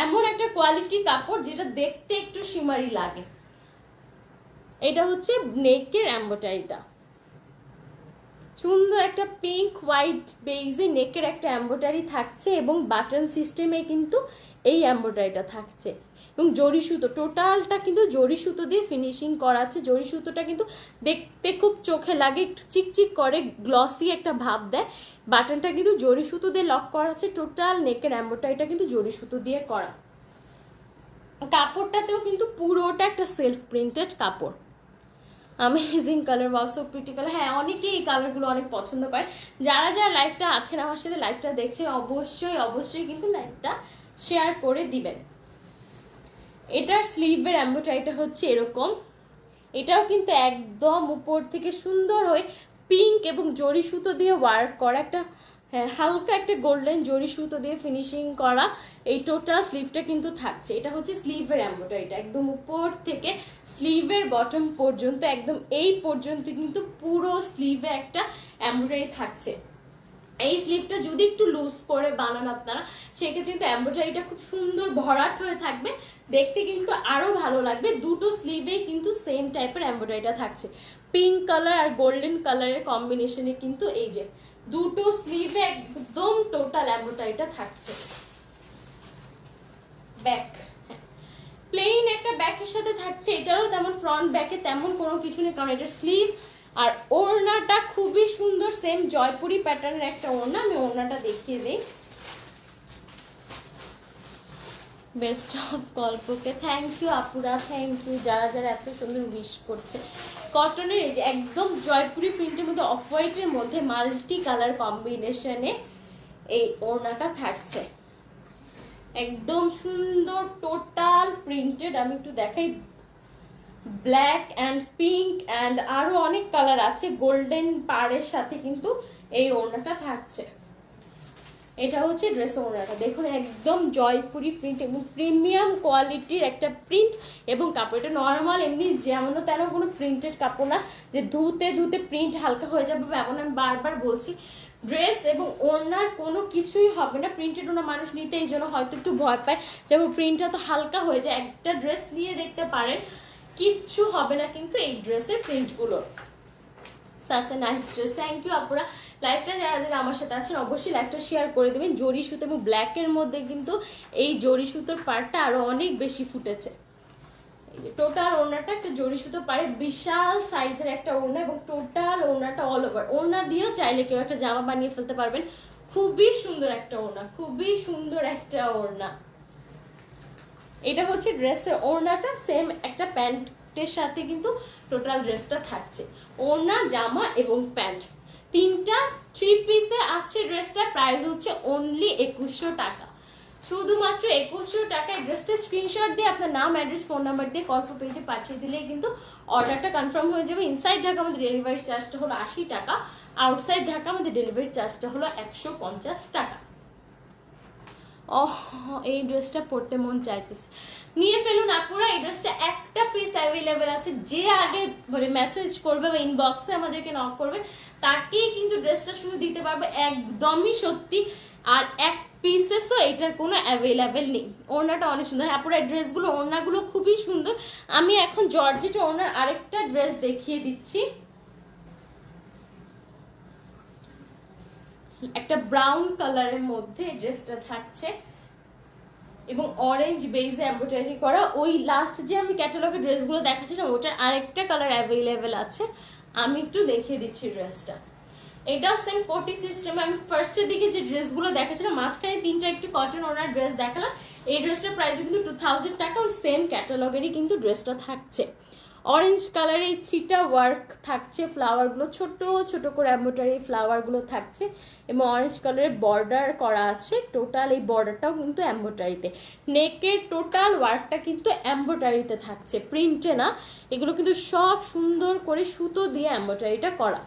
এমন একটা কোয়ালিটি কাপড় যেটা দেখতে একটু শিমারি লাগে। এটা হচ্ছে নেকের এমব্রয়ডারিটা, সুন্দর একটা পিঙ্ক হোয়াইট বেজে নেকের একটা এমব্রয়ডারি থাকছে, এবং বাটন সিস্টেমে কিন্তু এই এমব্রয়ডারিটা থাকছে, এবং জরি সুতো, টোটালটা কিন্তু জরি সুতো দিয়ে ফিনিশিং করা আছে। জরি সুতোটা কিন্তু দেখতে খুব চোখে লাগে, একটু চিকচিক করে, গ্লসি একটা ভাব দেয়। বাটনটা কিন্তু জরি সুতো দিয়ে লক করা আছে, টোটাল নেকের এমব্রয়ডারিটা কিন্তু জরি সুতো দিয়ে করা। কাপড়টাতেও কিন্তু পুরোটা একটা সেলফ প্রিন্টেড কাপড়। Amazing colour, wow so pretty colour. হ্যাঁ, অনেকেই এই কালারগুলো অনেক পছন্দ করে। যারা যারা লাইভটা আছেন আমার সাথে, লাইভটা দেখছেন, অবশ্যই অবশ্যই কিন্তু লাইভটা শেয়ার করে দিবেন। এটার স্লিভের এমব্রয়ডারিটা হচ্ছে এরকম, এটাও কিন্তু একদম উপর থেকে সুন্দর হয়ে পিঙ্ক এবং জরি সুতো দিয়ে ওয়ার্ক করা, একটা হালকা একটা গোল্ডেন জরি সুতো দিয়ে ফিনিশিং করা এই টোটাল স্লিভটা কিন্তু থাকছে। এটা হচ্ছে স্লিভের এমব্রয়ডারিটা, একদম উপর থেকে স্লিভের বটম পর্যন্ত, একদম এই পর্যন্ত কিন্তু পুরো স্লিভে একটা এমব্রয়ডারি থাকছে। এই স্লিভটা যদি একটু লুজ করে বানান আপনারা, সেক্ষেত্রে কিন্তু এমব্রয়ডারিটা খুব সুন্দর ভরাট হয়ে থাকবে, দেখতে কিন্তু আরো ভালো লাগবে। দুটো স্লিভেই কিন্তু সেম টাইপের এমব্রয়ডারিটা থাকছে, পিঙ্ক কালার আর গোল্ডেন কালারের কম্বিনেশনে কিন্তু এই যে দুটো স্লিভে একদম টোটাল এমব্রয়ডারিটা থাকছে। ব্যাক প্লেন একটা ব্যাকের সাথে থাকছে, এটারও তেমন ফ্রন্ট ব্যাকে তেমন কোনো কিছু নেই, কারণ এটার স্লিভ আর ওড়নাটা খুবই সুন্দর, সেম জয়পুরি প্যাটার্নের একটা ওড়না। আমি ওড়নাটা দেখিয়ে দিই। বেস্ট অফ গল্পকে থ্যাংক ইউ আপুরা, থ্যাংক ইউ যারা যারা এত সুন্দর উইশ করছে। কটনের এই যে একদম জয়পুরি প্রিন্টের মধ্যে অফ হোয়াইটের মধ্যে মাল্টি কালার কম্বিনেশনে এই ওড়নাটা থাকছে, একদম সুন্দর টোটাল প্রিন্টেড। আমি একটু দেখাই, ব্ল্যাক অ্যান্ড পিঙ্ক অ্যান্ড আরো অনেক কালার আছে, গোল্ডেন পাড়ের সাথে কিন্তু এই ওড়নাটা থাকছে। এটা হচ্ছে ড্রেস ওড়নাটা, দেখুন একদম জয়পুরি প্রিন্ট এবং প্রিমিয়াম কোয়ালিটির একটা প্রিন্ট এবং কাপড়। এটা নর্মাল এমনি যেমন তেন কোনো প্রিন্টেড কাপড় না যে ধুতে ধুতে প্রিন্ট হালকা হয়ে যাবে, এমন আমি বারবার বলছি। ড্রেস এবং ওড়নার কোনো কিছুই হবে না প্রিন্টেড ওড়না মানুষ নিতে এই জন্য হয়তো একটু ভয় পায়, যেমন প্রিন্টটা তো হালকা হয়ে যায়। একটা ড্রেস নিয়ে দেখতে পারেন, কিচ্ছু হবে না কিন্তু এই ড্রেসের প্রিন্টগুলোর। Such a nice dress, thank you আপুরা। লাইভটা যারা যারা আমার সাথে আছেন অবশ্যই লাইভটা শেয়ার করে দেবেন। জরি সুতো এবং ব্ল্যাকের মধ্যে কিন্তু এই জরি সুতোর পার্টটা আরো অনেক বেশি ফুটেছে। টোটাল ওড়নাটা একটা জরি সুতো পারে, বিশাল সাইজের একটা ওড়না এবং টোটাল ওড়নাটা অল ওভার। ওড়না দিয়েও চাইলে কেউ একটা জামা বানিয়ে ফেলতে পারবেন। খুবই সুন্দর একটা ওড়না, খুবই সুন্দর একটা ওড়না। এটা হচ্ছে ড্রেসের ওড়নাটা, সেম একটা প্যান্টের সাথে কিন্তু টোটাল ড্রেসটা থাকছে। ওড়না, জামা এবং প্যান্ট তিনটা 3 পিসে আছে। ড্রেসটা প্রাইস হচ্ছে অনলি 2100 টাকা, শুধুমাত্র 2100 টাকায়। ড্রেসটা স্ক্রিনশট দিয়ে আপনার নাম, অ্যাড্রেস, ফোন নাম্বার দিয়ে গল্প পেজে পাঠিয়ে দিলেই কিন্তু অর্ডারটা কনফার্ম হয়ে যাবে। ইনসাইড ঢাকা আমাদের ডেলিভারি চার্জটা হলো 80 টাকা, আউটসাইড ঢাকা আমাদের ডেলিভারি চার্জটা হলো 150 টাকা। এই ড্রেসটা পরতে মন চাইতেছে, নিয়ে ফেলুন আপুরা। এই ড্রেসটা একটা পিস অ্যাভেলেবেল আছে, যে আগে মানে মেসেজ করবে বা ইনবক্সে আমাদেরকে নক করবে তাকেই কিন্তু ড্রেসটা শুধু দিতে পারবে, একদমই সত্যি। আর এক পিসেসও এটার কোনো অ্যাভেলেবেল নেই। ওড়নাটা অনেক সুন্দর আপুরা, এই ড্রেসগুলো ওড়নাগুলো খুবই সুন্দর। আমি এখন জর্জেট ওড়নার আরেকটা ড্রেস দেখিয়ে দিচ্ছি। একটা ব্রাউন কালারের মধ্যে ড্রেসটা থাকছে এবং অরেঞ্জ বেজে এমব্রয়ডারি করা। ওই লাস্ট যে আমি ক্যাটালগের ড্রেসগুলো দেখাচ্ছিলাম ওটার আরেকটা কালার অ্যাভেলেবেল আছে, আমি একটু দেখিয়ে দিচ্ছি ড্রেসটা। এটাও সেম কোটি সিস্টেম। আমি ফার্স্টের দিকে যে ড্রেসগুলো দেখাচ্ছিলাম মাঝখানে তিনটা একটু কটন ওনার ড্রেস দেখালাম। এই ড্রেসটার প্রাইস কিন্তু 2000 টাকা, ওই সেম ক্যাটালগেরই কিন্তু ড্রেসটা থাকছে। অরেঞ্জ কালারে ছিটা ওয়ার্ক থাকছে, ফ্লাওয়ারগুলো ছোট ছোট করে এমব্রয়ডারি ফ্লাওয়ারগুলো থাকছে এবং অরেঞ্জ কালারের বর্ডার করা আছে। টোটাল এই বর্ডারটাও কিন্তু এমব্রয়ডারিতে, নেকের টোটাল ওয়ার্কটা কিন্তু এমব্রয়ডারিতে থাকছে, প্রিন্টে না। এগুলো কিন্তু সব সুন্দর করে সুতো দিয়ে এমব্রয়ডারিটা করা।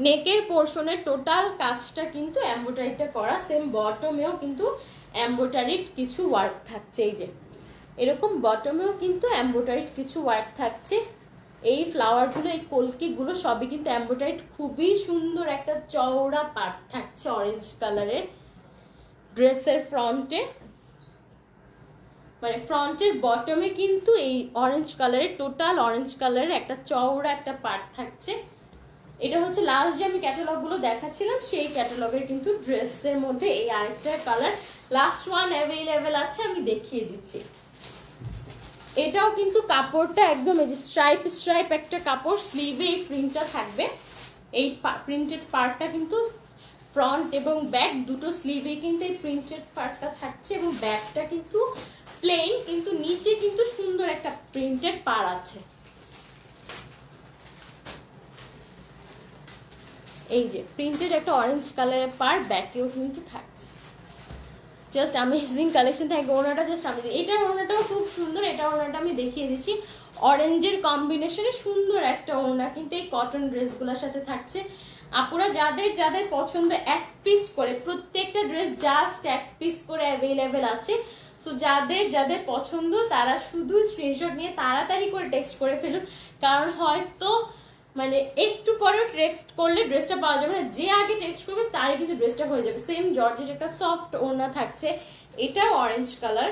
নেকের পোর্শনের টোটাল কাজটা কিন্তু এমব্রয়ডারিটা করা, সেম বটমেও কিন্তু এমব্রয়ডারির কিছু ওয়ার্ক থাকছে। এই যে এরকম বটমেও কিন্তু এমব্রয়ডারিড কিছু ওয়ার্ক থাকছে। এই ফ্লাওয়ারগুলো, এই কলকিগুলো সবই কিন্তু এমব্রয়ডারিড। খুবই সুন্দর একটা চওড়া পার্ট থাকছে অরেঞ্জ কালারের ড্রেসের ফ্রন্টে, মানে ফ্রন্টের বটমে কিন্তু এই অরেঞ্জ কালারের, টোটাল অরেঞ্জ কালারের একটা চওড়া একটা পার্ট থাকছে। এটা হচ্ছে লাস্ট যে আমি ক্যাটালগুলো দেখাচ্ছিলাম সেই ক্যাটালগের কিন্তু ড্রেসের মধ্যে এই আরেকটা কালার লাস্ট ওয়ান অ্যাভেলেবেল আছে, আমি দেখিয়ে দিচ্ছি। এটাও কিন্তু কাপড়টা একদম এই যে স্ট্রাইপ স্ট্রাইপ একটা কাপড়, স্লিভে এই প্রিন্টটা থাকবে। এই প্রিন্টেড পার্টটা কিন্তু ফ্রন্ট এবং ব্যাক দুটো স্লিভে কিন্তু এই প্রিন্টেড পার্টটা থাকছে এবং ব্যাকটা কিন্তু প্লেন, কিন্তু নিচে কিন্তু সুন্দর একটা প্রিন্টেড পার আছে। এই যে প্রিন্টেড একটা অরেঞ্জ কালারের পার, ব্যাকেও কিন্তু থাকছে। জাস্ট অ্যামেজিং কালেকশন থাকে। ওনাটা জাস্ট আমি এটার ওনাটাও খুব সুন্দর, এটা ওনাটা আমি দেখিয়ে দিচ্ছি। অরেঞ্জের কম্বিনেশনে সুন্দর একটা ওনা কিন্তু এই কটন ড্রেসগুলোর সাথে থাকছে। আপুরা যাদের যাদের পছন্দ এক পিস করে, প্রত্যেকটা ড্রেস জাস্ট এক পিস করে অ্যাভেলেবেল আছে। সো যাদের যাদের পছন্দ তারা শুধু স্ক্রিনশট নিয়ে তাড়াতাড়ি করে টেক্সট করে ফেলুন, কারণ হয়তো মানে একটু পরে টেক্সট করলে ড্রেসটা পাওয়া যাবে না। যে আগে টেক্সট করবে তারই কিন্তু ড্রেসটা হয়ে যাবে। সেম জর্জের একটা সফট ওড়না থাকছে, এটাও অরেঞ্জ কালার,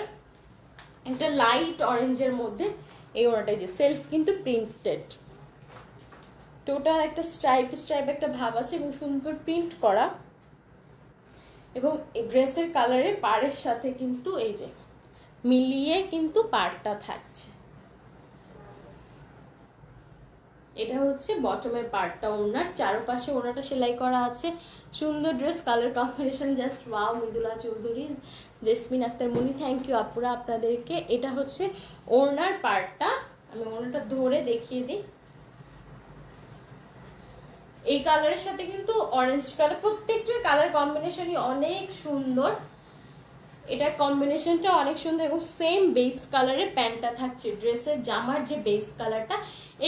একটা লাইট অরেঞ্জের মধ্যে এই ওড়নাটা যে সেলফ কিন্তু প্রিন্টেড, টোটাল একটা স্ট্রাইপ স্ট্রাইপ একটা ভাব আছে এবং সুন্দর প্রিন্ট করা। এবং এই ড্রেসের কালারে পাড়ের সাথে কিন্তু এই যে মিলিয়ে কিন্তু পাড়টা থাকছে। এটা হচ্ছে বটমের পার্টটা, ওনার চারপাশে ওনাটা সেলাই করা আছে। সুন্দর dress, colour combination just wow. Mridula Chowdhury, Jasmine Akter Moni, thank you আপুরা আপনাদেরকে। এটা হচ্ছে ওনার পার্টটা, আমি ওনাটা ধরে দেখিয়ে দিই। এই কালারের সাথে কিন্তু অরেঞ্জ কালার, প্রত্যেকটার কালার কম্বিনেশনই অনেক সুন্দর। এটার কম্বিনেশনটা অনেক সুন্দর এবং সেম বেস কালারের প্যান্টটা থাকছে। ড্রেসের জামার যে বেস কালারটা,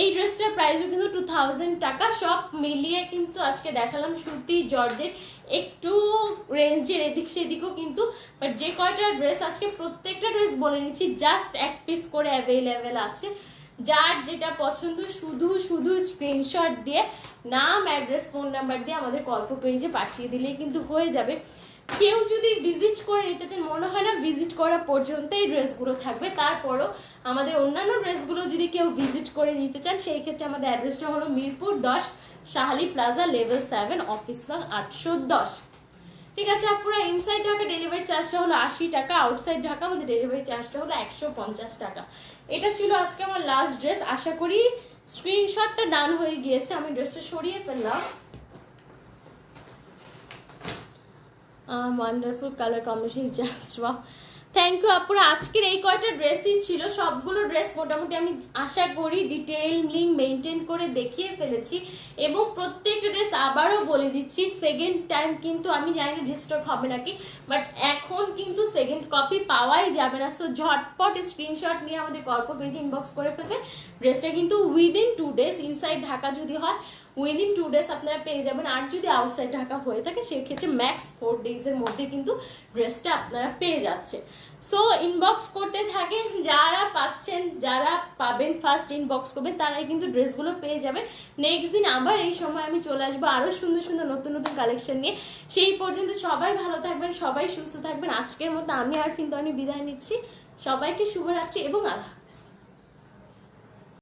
এই ড্রেসটার প্রাইসও কিন্তু 2000 টাকা। সব মিলিয়ে কিন্তু আজকে দেখালাম সুতি জর্জের একটু রেঞ্জের এদিক সেদিকও কিন্তু, বাট যে কয়টা ড্রেস আজকে প্রত্যেকটা ড্রেস বলে নিচ্ছি জাস্ট এক পিস করে অ্যাভেলেবেল আছে। যার যেটা পছন্দ শুধু শুধু স্ক্রিনশট দিয়ে নাম, অ্যাড্রেস, ফোন নাম্বার দিয়ে আমাদের গল্প পেজে পাঠিয়ে দিলেই কিন্তু হয়ে যাবে। কেউ যদি ভিজিট করে নিতে চান, মনে হয় না ভিজিট করা পর্যন্ত এই ড্রেসগুলো থাকবে, তারপরও আমাদের অন্যান্য ড্রেসগুলো যদি কেউ ভিজিট করে নিতে চান, সেই ক্ষেত্রে আমাদের অ্যাড্রেসটা হলো Mirpur 10, Shah Ali plaza, level 7, office নং 810। ঠিক আছে আপুরা, ইনসাইড ঢাকা ডেলিভারি চার্জটা হলো 80 টাকা, আউটসাইড ঢাকা আমাদের ডেলিভারি চার্জটা হলো 150 টাকা। এটা ছিল আজকে আমার লাস্ট ড্রেস। আশা করি স্ক্রিনশটটা ডান হয়ে গিয়েছে। আমি ড্রেসটা সরিয়ে ফেললাম। Wonderful colour combination, just wow. Thank you আপুরা। আজকের এই কয়টা ড্রেসই ছিল, সবগুলো ড্রেস মোটামুটি আমি আশা করি ডিটেইলিং মেনটেন করে দেখিয়ে ফেলেছি, এবং প্রত্যেকটা ড্রেস আবারও বলে দিচ্ছি সেকেন্ড টাইম কিন্তু আমি জানি না ডিস্টার্ব হবে নাকি, বাট এখন কিন্তু সেকেন্ড কপি পাওয়াই যাবে না। সো ঝটপট স্ক্রিনশট নিয়ে আমাদের গল্প পেজে ইনবক্স করে ফেলবেন। ড্রেসটা কিন্তু উইদিন 2 ডেজ, ইনসাইড ঢাকা যদি হয় উইদিন 2 ডেজ আপনারা পেয়ে যাবেন, আর যদি আউটসাইড ঢাকা হয়ে থাকে সেক্ষেত্রে ম্যাক্স 4 ডেজের মধ্যে কিন্তু ড্রেসটা আপনারা পেয়ে যাচ্ছে। সো ইনবক্স করতে থাকেন, যারা পাচ্ছেন, যারা পাবেন ফার্স্ট ইনবক্স করবেন তারাই কিন্তু ড্রেসগুলো পেয়ে যাবেন। নেক্সট দিন আবার এই সময় আমি চলে আসবো আরো সুন্দর সুন্দর নতুন নতুন কালেকশন নিয়ে। সেই পর্যন্ত সবাই ভালো থাকবেন, সবাই সুস্থ থাকবেন। আজকের মতো আমি আর ফিন্দনি বিদায় নিচ্ছি। সবাইকে শুভরাত্রি এবং আল্লাহ হাফেজ।